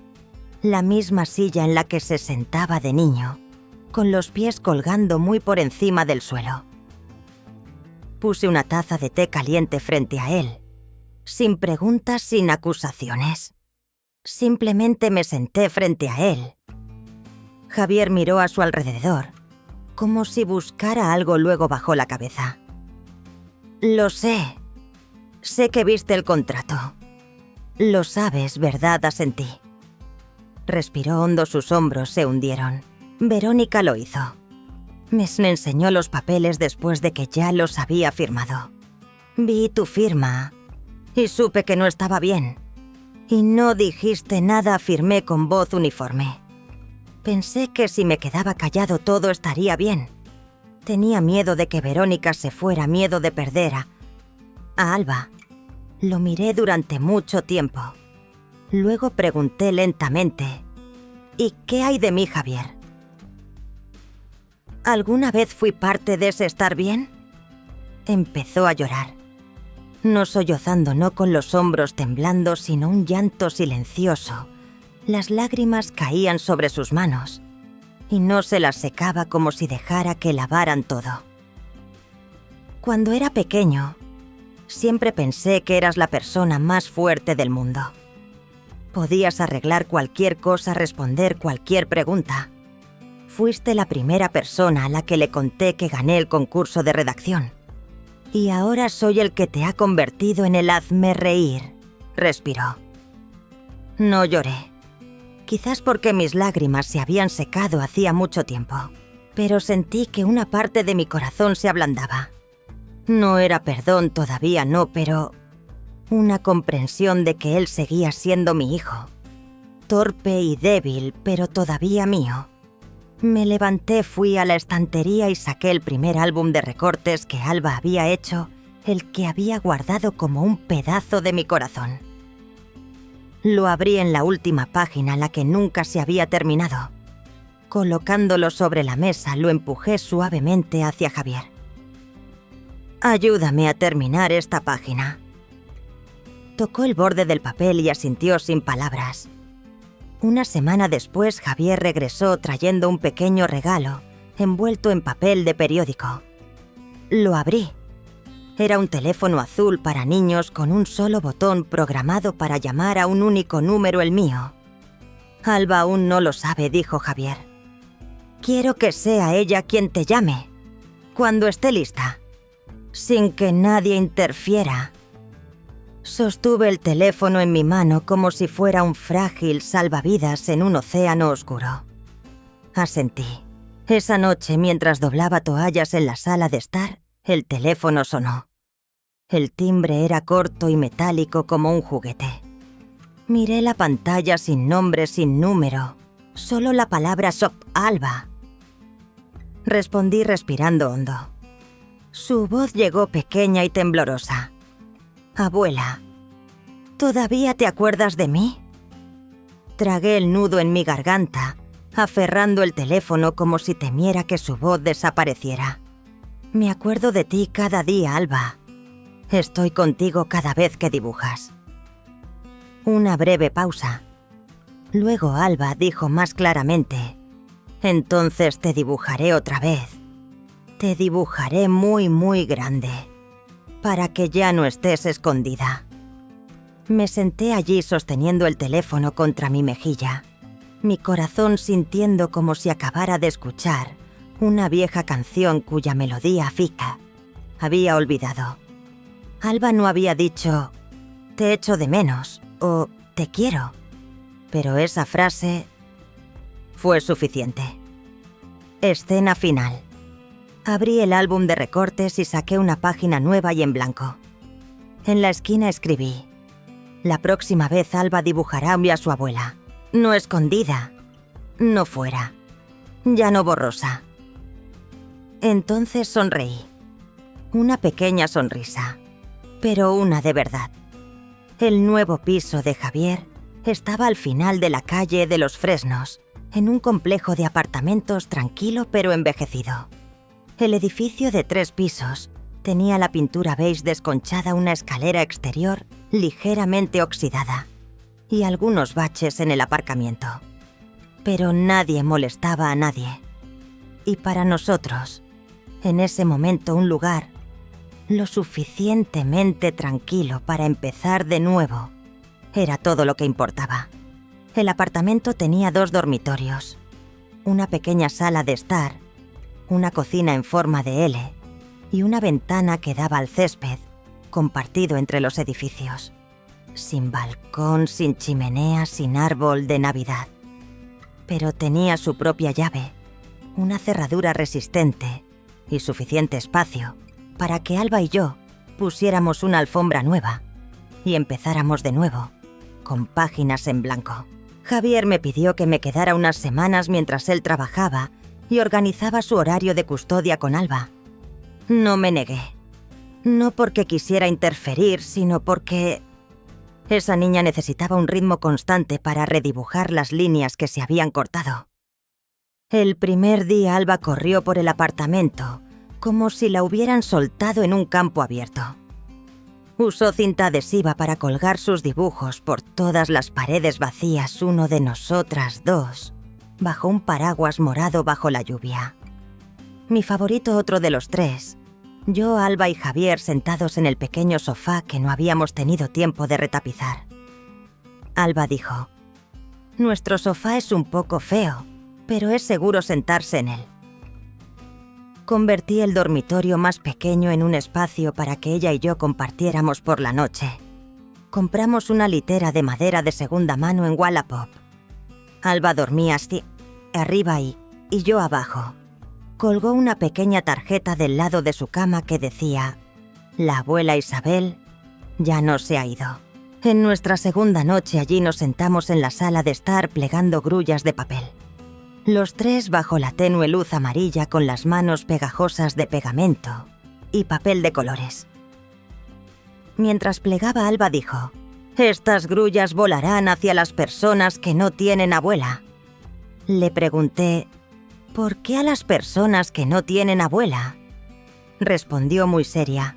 la misma silla en la que se sentaba de niño, con los pies colgando muy por encima del suelo. Puse una taza de té caliente frente a él, sin preguntas, sin acusaciones. Simplemente me senté frente a él. Javier miró a su alrededor, como si buscara algo, luego bajó la cabeza. «Lo sé. Sé que viste el contrato. Lo sabes, ¿verdad?», asentí. Respiró hondo, sus hombros se hundieron. Verónica lo hizo. Me enseñó los papeles después de que ya los había firmado. Vi tu firma y supe que no estaba bien. Y no dijiste nada, afirmé con voz uniforme. Pensé que si me quedaba callado todo estaría bien. Tenía miedo de que Verónica se fuera, miedo de perder a Alba. Lo miré durante mucho tiempo. Luego pregunté lentamente: «¿Y qué hay de mí, Javier? ¿Alguna vez fui parte de ese estar bien?». Empezó a llorar. No sollozando, no con los hombros temblando, sino un llanto silencioso. Las lágrimas caían sobre sus manos y no se las secaba, como si dejara que lavaran todo. Cuando era pequeño, siempre pensé que eras la persona más fuerte del mundo. Podías arreglar cualquier cosa, responder cualquier pregunta. Fuiste la primera persona a la que le conté que gané el concurso de redacción. Y ahora soy el que te ha convertido en el hazme reír, respiró. No lloré. Quizás porque mis lágrimas se habían secado hacía mucho tiempo, pero sentí que una parte de mi corazón se ablandaba. No era perdón, todavía no, pero una comprensión de que él seguía siendo mi hijo. Torpe y débil, pero todavía mío. Me levanté, fui a la estantería y saqué el primer álbum de recortes que Alba había hecho, el que había guardado como un pedazo de mi corazón. Lo abrí en la última página, la que nunca se había terminado. Colocándolo sobre la mesa, lo empujé suavemente hacia Javier. «Ayúdame a terminar esta página». Tocó el borde del papel y asintió sin palabras. Una semana después, Javier regresó trayendo un pequeño regalo envuelto en papel de periódico. Lo abrí. Era un teléfono azul para niños con un solo botón programado para llamar a un único número, el mío. Alba aún no lo sabe, dijo Javier. Quiero que sea ella quien te llame, cuando esté lista, sin que nadie interfiera. Sostuve el teléfono en mi mano como si fuera un frágil salvavidas en un océano oscuro. Asentí. Esa noche, mientras doblaba toallas en la sala de estar, el teléfono sonó. El timbre era corto y metálico como un juguete. Miré la pantalla sin nombre, sin número, solo la palabra SOP Alba. Respondí respirando hondo. Su voz llegó pequeña y temblorosa. Abuela, ¿todavía te acuerdas de mí? Tragué el nudo en mi garganta, aferrando el teléfono como si temiera que su voz desapareciera. Me acuerdo de ti cada día, Alba. Estoy contigo cada vez que dibujas. Una breve pausa. Luego Alba dijo más claramente: entonces te dibujaré otra vez. Te dibujaré muy, muy grande, para que ya no estés escondida. Me senté allí sosteniendo el teléfono contra mi mejilla, mi corazón sintiendo como si acabara de escuchar una vieja canción cuya melodía Fika había olvidado. Alba no había dicho «te echo de menos» o «te quiero», pero esa frase fue suficiente. Escena final. Abrí el álbum de recortes y saqué una página nueva y en blanco. En la esquina escribí: la próxima vez Alba dibujará a su abuela, no escondida, no fuera, ya no borrosa. Entonces sonreí. Una pequeña sonrisa, pero una de verdad. El nuevo piso de Javier estaba al final de la calle de los Fresnos, en un complejo de apartamentos tranquilo pero envejecido. El edificio de 3 pisos tenía la pintura beige desconchada, una escalera exterior ligeramente oxidada y algunos baches en el aparcamiento. Pero nadie molestaba a nadie. Y para nosotros, en ese momento, un lugar lo suficientemente tranquilo para empezar de nuevo era todo lo que importaba. El apartamento tenía 2 dormitorios, una pequeña sala de estar, una cocina en forma de L y una ventana que daba al césped, compartido entre los edificios. Sin balcón, sin chimenea, sin árbol de Navidad. Pero tenía su propia llave, una cerradura resistente y suficiente espacio para que Alba y yo pusiéramos una alfombra nueva y empezáramos de nuevo, con páginas en blanco. Javier me pidió que me quedara unas semanas mientras él trabajaba y organizaba su horario de custodia con Alba. No me negué. No porque quisiera interferir, sino porque esa niña necesitaba un ritmo constante para redibujar las líneas que se habían cortado. El primer día Alba corrió por el apartamento como si la hubieran soltado en un campo abierto. Usó cinta adhesiva para colgar sus dibujos por todas las paredes vacías, uno de nosotras 2, bajo un paraguas morado bajo la lluvia. Mi favorito, otro de los 3, yo, Alba y Javier sentados en el pequeño sofá que no habíamos tenido tiempo de retapizar. Alba dijo: nuestro sofá es un poco feo, pero es seguro sentarse en él. Convertí el dormitorio más pequeño en un espacio para que ella y yo compartiéramos por la noche. Compramos una litera de madera de segunda mano en Wallapop. Alba dormía así, arriba y yo abajo. Colgó una pequeña tarjeta del lado de su cama que decía: la abuela Isabel ya no se ha ido. En nuestra segunda noche allí nos sentamos en la sala de estar plegando grullas de papel. Los 3 bajo la tenue luz amarilla con las manos pegajosas de pegamento y papel de colores. Mientras plegaba, Alba dijo: «Estas grullas volarán hacia las personas que no tienen abuela». Le pregunté: «¿Por qué a las personas que no tienen abuela?». Respondió muy seria: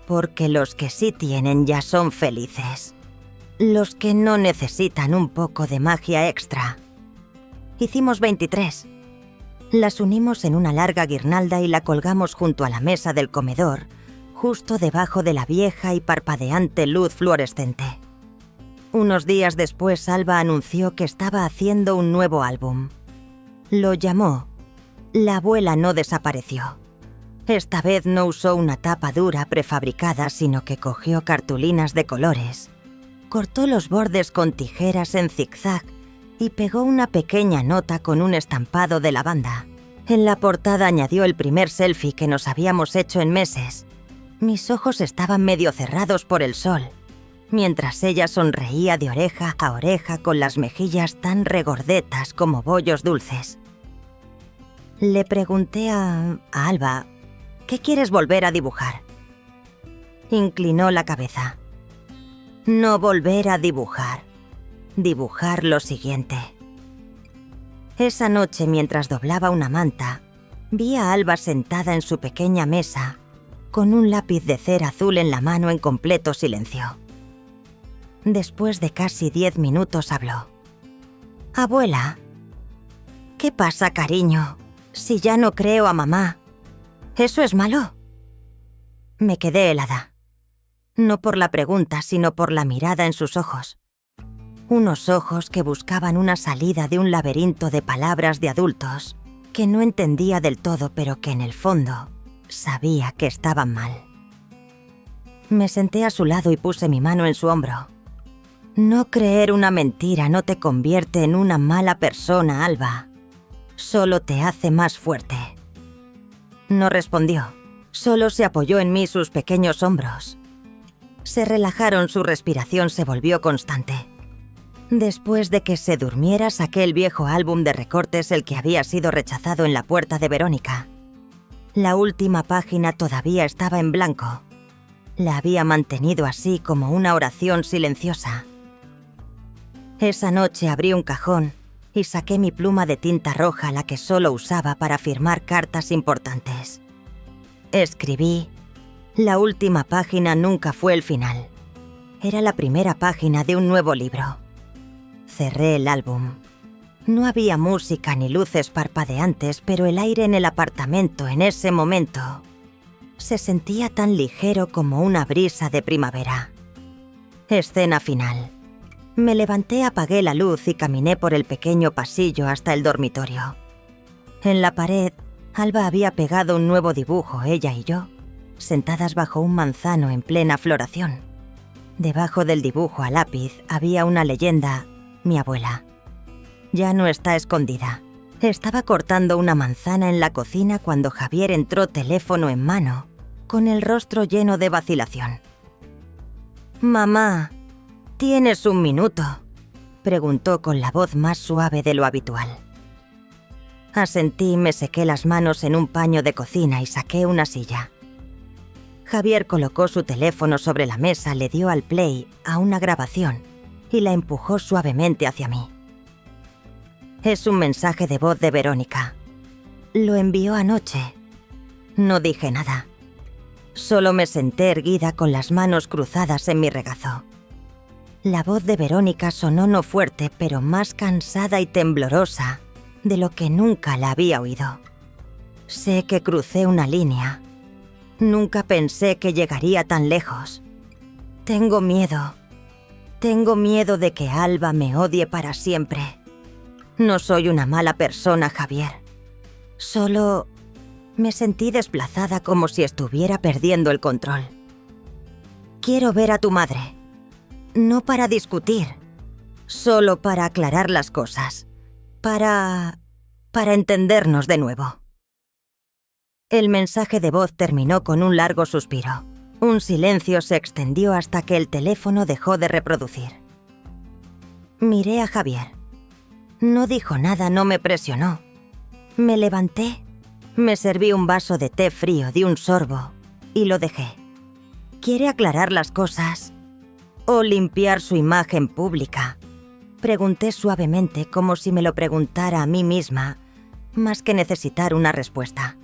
«Porque los que sí tienen ya son felices. Los que no necesitan un poco de magia extra». Hicimos 23. Las unimos en una larga guirnalda y la colgamos junto a la mesa del comedor, justo debajo de la vieja y parpadeante luz fluorescente. Unos días después, Alba anunció que estaba haciendo un nuevo álbum. Lo llamó La abuela no desapareció. Esta vez no usó una tapa dura prefabricada, sino que cogió cartulinas de colores, cortó los bordes con tijeras en zigzag y pegó una pequeña nota con un estampado de lavanda. En la portada añadió el primer selfie que nos habíamos hecho en meses. Mis ojos estaban medio cerrados por el sol, mientras ella sonreía de oreja a oreja con las mejillas tan regordetas como bollos dulces. Le pregunté a Alba, ¿qué quieres volver a dibujar? Inclinó la cabeza. No volver a dibujar. Dibujar lo siguiente. Esa noche, mientras doblaba una manta, vi a Alba sentada en su pequeña mesa, con un lápiz de cera azul en la mano en completo silencio. Después de casi 10 minutos habló. «Abuela, ¿qué pasa, cariño? Si ya no creo a mamá, ¿eso es malo?» Me quedé helada. No por la pregunta, sino por la mirada en sus ojos. Unos ojos que buscaban una salida de un laberinto de palabras de adultos que no entendía del todo, pero que en el fondo sabía que estaban mal. Me senté a su lado y puse mi mano en su hombro. No creer una mentira no te convierte en una mala persona, Alba. Solo te hace más fuerte. No respondió. Solo se apoyó en mí sus pequeños hombros. Se relajaron, su respiración se volvió constante. Después de que se durmiera, saqué el viejo álbum de recortes, el que había sido rechazado en la puerta de Verónica. La última página todavía estaba en blanco. La había mantenido así como una oración silenciosa. Esa noche abrí un cajón y saqué mi pluma de tinta roja, la que solo usaba para firmar cartas importantes. Escribí: la última página nunca fue el final. Era la primera página de un nuevo libro. Cerré el álbum. No había música ni luces parpadeantes, pero el aire en el apartamento en ese momento se sentía tan ligero como una brisa de primavera. Escena final. Me levanté, apagué la luz y caminé por el pequeño pasillo hasta el dormitorio. En la pared, Alba había pegado un nuevo dibujo, ella y yo, sentadas bajo un manzano en plena floración. Debajo del dibujo a lápiz había una leyenda: mi abuela. Ya no está escondida. Estaba cortando una manzana en la cocina cuando Javier entró, teléfono en mano, con el rostro lleno de vacilación. «Mamá, ¿tienes un minuto?», preguntó con la voz más suave de lo habitual. Asentí, me sequé las manos en un paño de cocina y saqué una silla. Javier colocó su teléfono sobre la mesa, le dio al play a una grabación y la empujó suavemente hacia mí. Es un mensaje de voz de Verónica. Lo envió anoche. No dije nada. Solo me senté erguida con las manos cruzadas en mi regazo. La voz de Verónica sonó no fuerte, pero más cansada y temblorosa de lo que nunca la había oído. Sé que crucé una línea. Nunca pensé que llegaría tan lejos. Tengo miedo. Tengo miedo de que Alba me odie para siempre. No soy una mala persona, Javier. Solo me sentí desplazada, como si estuviera perdiendo el control. Quiero ver a tu madre. No para discutir, solo para aclarar las cosas. Para entendernos de nuevo. El mensaje de voz terminó con un largo suspiro. Un silencio se extendió hasta que el teléfono dejó de reproducir. Miré a Javier. No dijo nada, no me presionó. Me levanté, me serví un vaso de té frío, di un sorbo y lo dejé. ¿Quiere aclarar las cosas o limpiar su imagen pública?, pregunté suavemente, como si me lo preguntara a mí misma, más que necesitar una respuesta.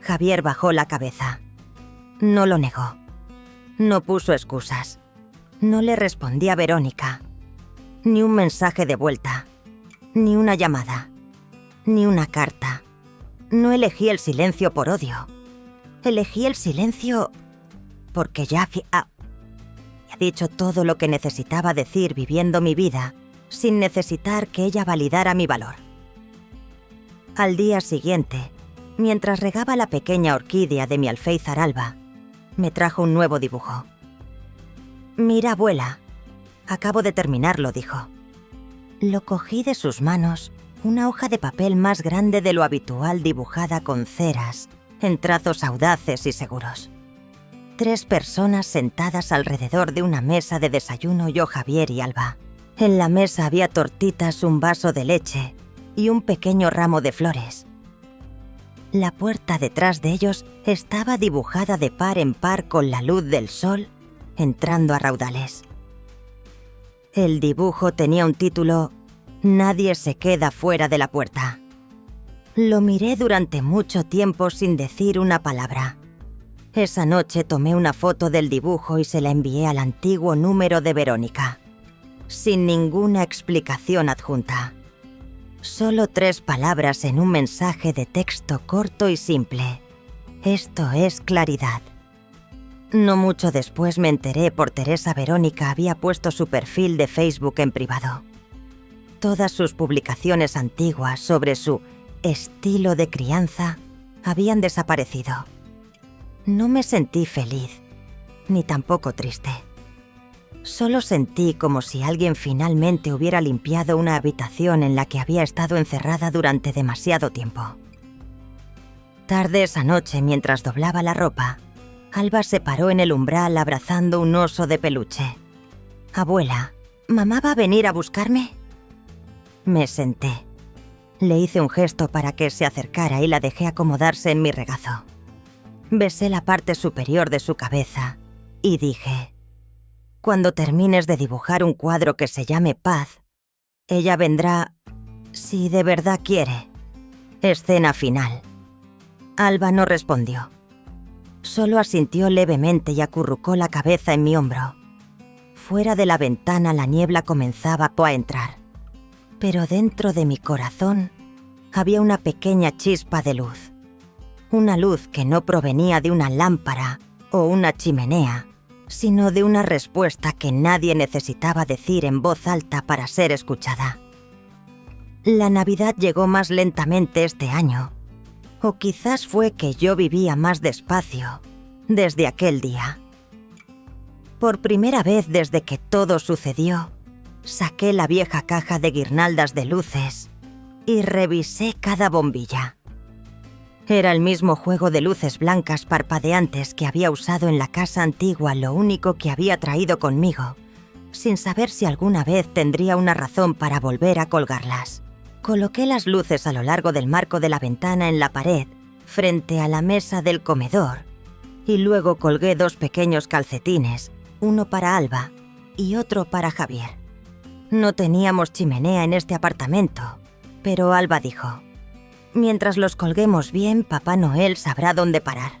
Javier bajó la cabeza. No lo negó. No puso excusas. No le respondí a Verónica. Ni un mensaje de vuelta. Ni una llamada. Ni una carta. No elegí el silencio por odio. Elegí el silencio porque ya había dicho todo lo que necesitaba decir viviendo mi vida, sin necesitar que ella validara mi valor. Al día siguiente, mientras regaba la pequeña orquídea de mi alféizar Alba, me trajo un nuevo dibujo. «Mira, abuela, acabo de terminarlo», dijo. Lo cogí de sus manos, una hoja de papel más grande de lo habitual dibujada con ceras, en trazos audaces y seguros. 3 personas sentadas alrededor de una mesa de desayuno, yo, Javier y Alba. En la mesa había tortitas, un vaso de leche y un pequeño ramo de flores. La puerta detrás de ellos estaba dibujada de par en par con la luz del sol entrando a raudales. El dibujo tenía un título: «Nadie se queda fuera de la puerta». Lo miré durante mucho tiempo sin decir una palabra. Esa noche tomé una foto del dibujo y se la envié al antiguo número de Verónica, sin ninguna explicación adjunta. Solo 3 palabras en un mensaje de texto corto y simple. Esto es claridad. No mucho después me enteré por Teresa Verónica había puesto su perfil de Facebook en privado. Todas sus publicaciones antiguas sobre su estilo de crianza habían desaparecido. No me sentí feliz, ni tampoco triste. Solo sentí como si alguien finalmente hubiera limpiado una habitación en la que había estado encerrada durante demasiado tiempo. Tarde esa noche, mientras doblaba la ropa, Alba se paró en el umbral abrazando un oso de peluche. «Abuela, ¿mamá va a venir a buscarme?» Me senté. Le hice un gesto para que se acercara y la dejé acomodarse en mi regazo. Besé la parte superior de su cabeza y dije: «Cuando termines de dibujar un cuadro que se llame Paz, ella vendrá si de verdad quiere. Escena final». Alba no respondió. Solo asintió levemente y acurrucó la cabeza en mi hombro. Fuera de la ventana la niebla comenzaba a entrar, pero dentro de mi corazón había una pequeña chispa de luz. Una luz que no provenía de una lámpara o una chimenea, sino de una respuesta que nadie necesitaba decir en voz alta para ser escuchada. La Navidad llegó más lentamente este año, o quizás fue que yo vivía más despacio desde aquel día. Por primera vez desde que todo sucedió, saqué la vieja caja de guirnaldas de luces y revisé cada bombilla. Era el mismo juego de luces blancas parpadeantes que había usado en la casa antigua, lo único que había traído conmigo, sin saber si alguna vez tendría una razón para volver a colgarlas. Coloqué las luces a lo largo del marco de la ventana en la pared, frente a la mesa del comedor, y luego colgué 2 pequeños calcetines, uno para Alba y otro para Javier. No teníamos chimenea en este apartamento, pero Alba dijo: «Mientras los colguemos bien, Papá Noel sabrá dónde parar».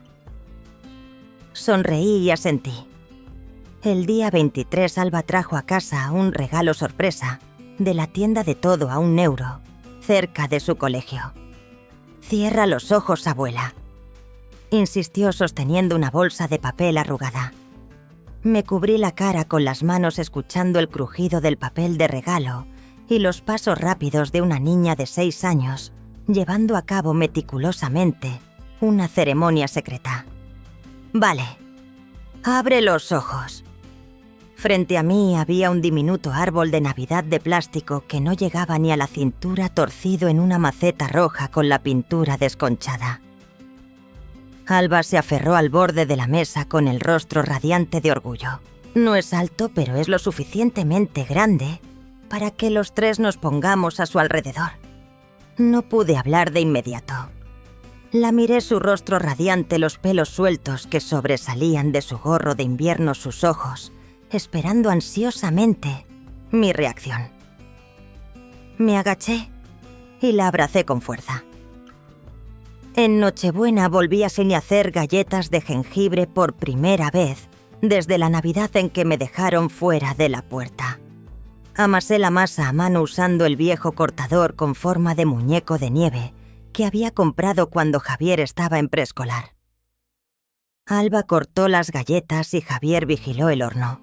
Sonreí y asentí. El día 23 Alba trajo a casa un regalo sorpresa de la tienda de todo a €1, cerca de su colegio. «Cierra los ojos, abuela», insistió sosteniendo una bolsa de papel arrugada. Me cubrí la cara con las manos escuchando el crujido del papel de regalo y los pasos rápidos de una niña de 6 años, llevando a cabo meticulosamente una ceremonia secreta. «Vale, abre los ojos». Frente a mí había un diminuto árbol de Navidad de plástico que no llegaba ni a la cintura, torcido en una maceta roja con la pintura desconchada. Alba se aferró al borde de la mesa con el rostro radiante de orgullo. No es alto, pero es lo suficientemente grande para que los 3 nos pongamos a su alrededor. No pude hablar de inmediato. La miré, su rostro radiante, los pelos sueltos que sobresalían de su gorro de invierno, sus ojos, esperando ansiosamente mi reacción. Me agaché y la abracé con fuerza. En Nochebuena volví a hacer galletas de jengibre por primera vez desde la Navidad en que me dejaron fuera de la puerta. Amasé la masa a mano usando el viejo cortador con forma de muñeco de nieve que había comprado cuando Javier estaba en preescolar. Alba cortó las galletas y Javier vigiló el horno.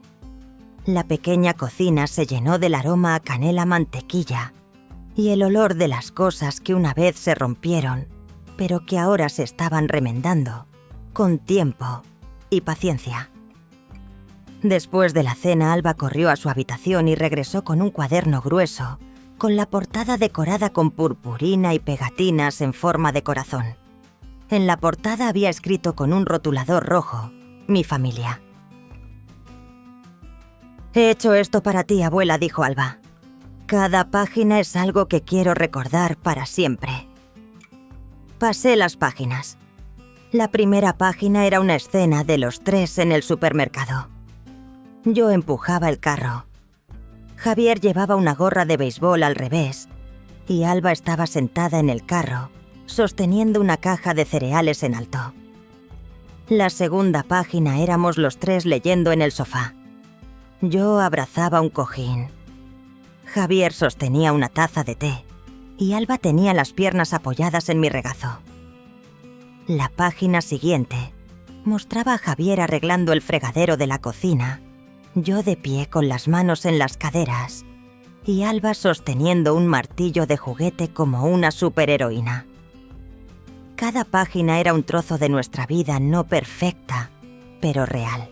La pequeña cocina se llenó del aroma a canela-mantequilla y el olor de las cosas que una vez se rompieron, pero que ahora se estaban remendando, con tiempo y paciencia. Después de la cena, Alba corrió a su habitación y regresó con un cuaderno grueso, con la portada decorada con purpurina y pegatinas en forma de corazón. En la portada había escrito con un rotulador rojo, «Mi familia». «He hecho esto para ti, abuela», dijo Alba. «Cada página es algo que quiero recordar para siempre». Pasé las páginas. La primera página era una escena de los tres en el supermercado. Yo empujaba el carro. Javier llevaba una gorra de béisbol al revés y Alba estaba sentada en el carro, sosteniendo una caja de cereales en alto. La segunda página éramos los tres leyendo en el sofá. Yo abrazaba un cojín. Javier sostenía una taza de té y Alba tenía las piernas apoyadas en mi regazo. La página siguiente mostraba a Javier arreglando el fregadero de la cocina, yo de pie con las manos en las caderas y Alba sosteniendo un martillo de juguete como una superheroína. Cada página era un trozo de nuestra vida no perfecta, pero real.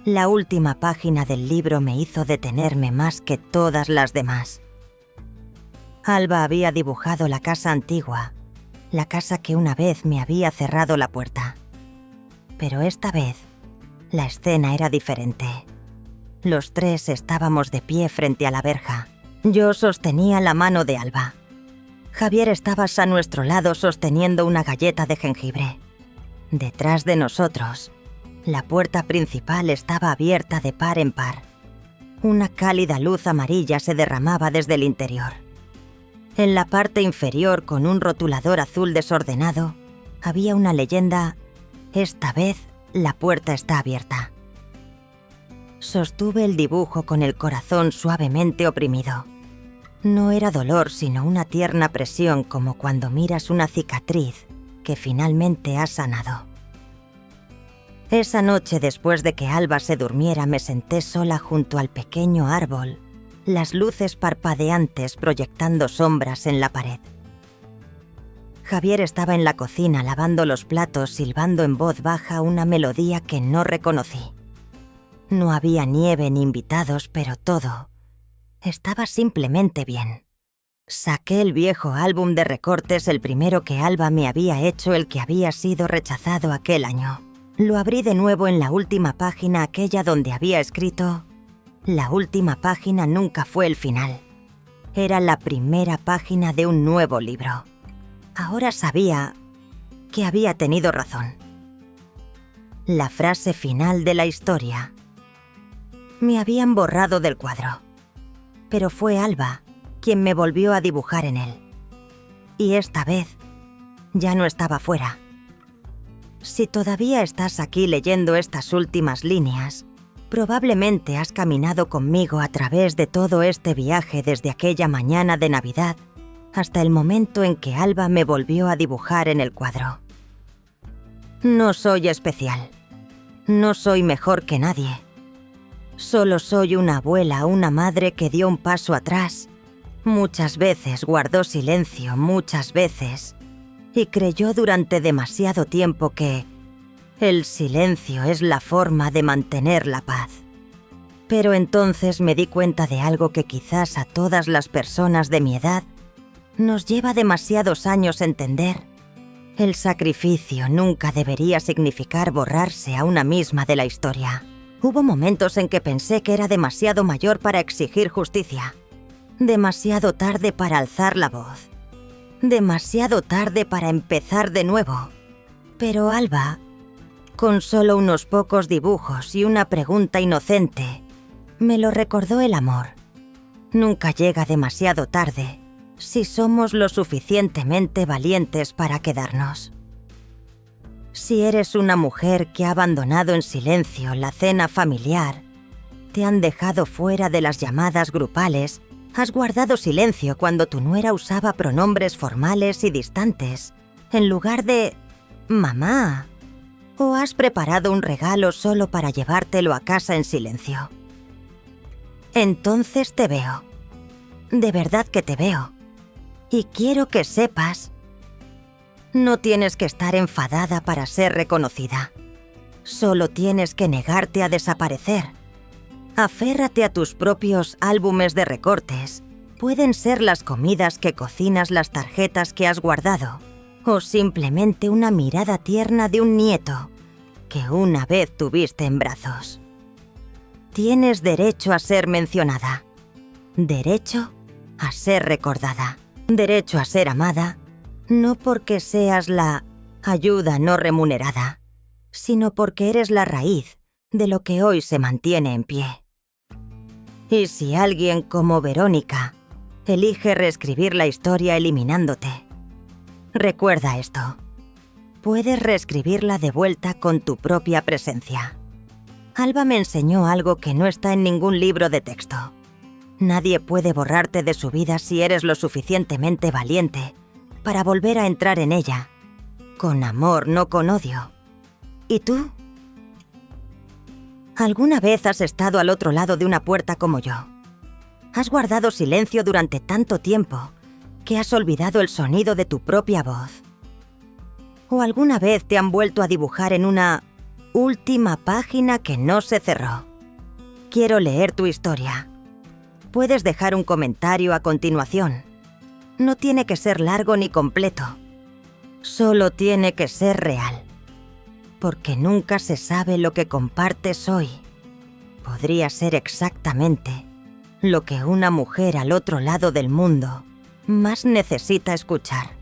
La última página del libro me hizo detenerme más que todas las demás. Alba había dibujado la casa antigua, la casa que una vez me había cerrado la puerta. Pero esta vez, la escena era diferente. Los tres estábamos de pie frente a la verja. Yo sostenía la mano de Alba. Javier estaba a nuestro lado sosteniendo una galleta de jengibre. Detrás de nosotros, la puerta principal estaba abierta de par en par. Una cálida luz amarilla se derramaba desde el interior. En la parte inferior, con un rotulador azul desordenado, había una leyenda: «Esta vez la puerta está abierta». Sostuve el dibujo con el corazón suavemente oprimido. No era dolor, sino una tierna presión, como cuando miras una cicatriz que finalmente ha sanado. Esa noche, después de que Alba se durmiera, me senté sola junto al pequeño árbol, las luces parpadeantes proyectando sombras en la pared. Javier estaba en la cocina lavando los platos, silbando en voz baja una melodía que no reconocí. No había nieve ni invitados, pero todo estaba simplemente bien. Saqué el viejo álbum de recortes, el primero que Alba me había hecho, el que había sido rechazado aquel año. Lo abrí de nuevo en la última página, aquella donde había escrito: «La última página nunca fue el final. Era la primera página de un nuevo libro». Ahora sabía que había tenido razón. La frase final de la historia. Me habían borrado del cuadro, pero fue Alba quien me volvió a dibujar en él. Y esta vez ya no estaba fuera. Si todavía estás aquí leyendo estas últimas líneas, probablemente has caminado conmigo a través de todo este viaje desde aquella mañana de Navidad hasta el momento en que Alba me volvió a dibujar en el cuadro. No soy especial. No soy mejor que nadie. Solo soy una abuela, una madre que dio un paso atrás. Muchas veces guardó silencio, muchas veces, y creyó durante demasiado tiempo que el silencio es la forma de mantener la paz. Pero entonces me di cuenta de algo que quizás a todas las personas de mi edad nos lleva demasiados años entender. El sacrificio nunca debería significar borrarse a una misma de la historia. Hubo momentos en que pensé que era demasiado mayor para exigir justicia, demasiado tarde para alzar la voz, demasiado tarde para empezar de nuevo. Pero Alba, con solo unos pocos dibujos y una pregunta inocente, me lo recordó: el amor nunca llega demasiado tarde si somos lo suficientemente valientes para quedarnos. Si eres una mujer que ha abandonado en silencio la cena familiar, te han dejado fuera de las llamadas grupales Has guardado silencio cuando tu nuera usaba pronombres formales y distantes, en lugar de «mamá». ¿O has preparado un regalo solo para llevártelo a casa en silencio? Entonces te veo. De verdad que te veo. Y quiero que sepas, no tienes que estar enfadada para ser reconocida. Solo tienes que negarte a desaparecer. Aférrate a tus propios álbumes de recortes. Pueden ser las comidas que cocinas, las tarjetas que has guardado, o simplemente una mirada tierna de un nieto que una vez tuviste en brazos. Tienes derecho a ser mencionada, derecho a ser recordada, derecho a ser amada, no porque seas la ayuda no remunerada, sino porque eres la raíz de lo que hoy se mantiene en pie. Y si alguien como Verónica elige reescribir la historia eliminándote, recuerda esto. Puedes reescribirla de vuelta con tu propia presencia. Alba me enseñó algo que no está en ningún libro de texto. Nadie puede borrarte de su vida si eres lo suficientemente valiente para volver a entrar en ella, con amor, no con odio. ¿Y tú? ¿Alguna vez has estado al otro lado de una puerta como yo? ¿Has guardado silencio durante tanto tiempo que has olvidado el sonido de tu propia voz? ¿O alguna vez te han vuelto a dibujar en una última página que no se cerró? Quiero leer tu historia. Puedes dejar un comentario a continuación. No tiene que ser largo ni completo. Solo tiene que ser real. Porque nunca se sabe lo que compartes hoy. Podría ser exactamente lo que una mujer al otro lado del mundo más necesita escuchar.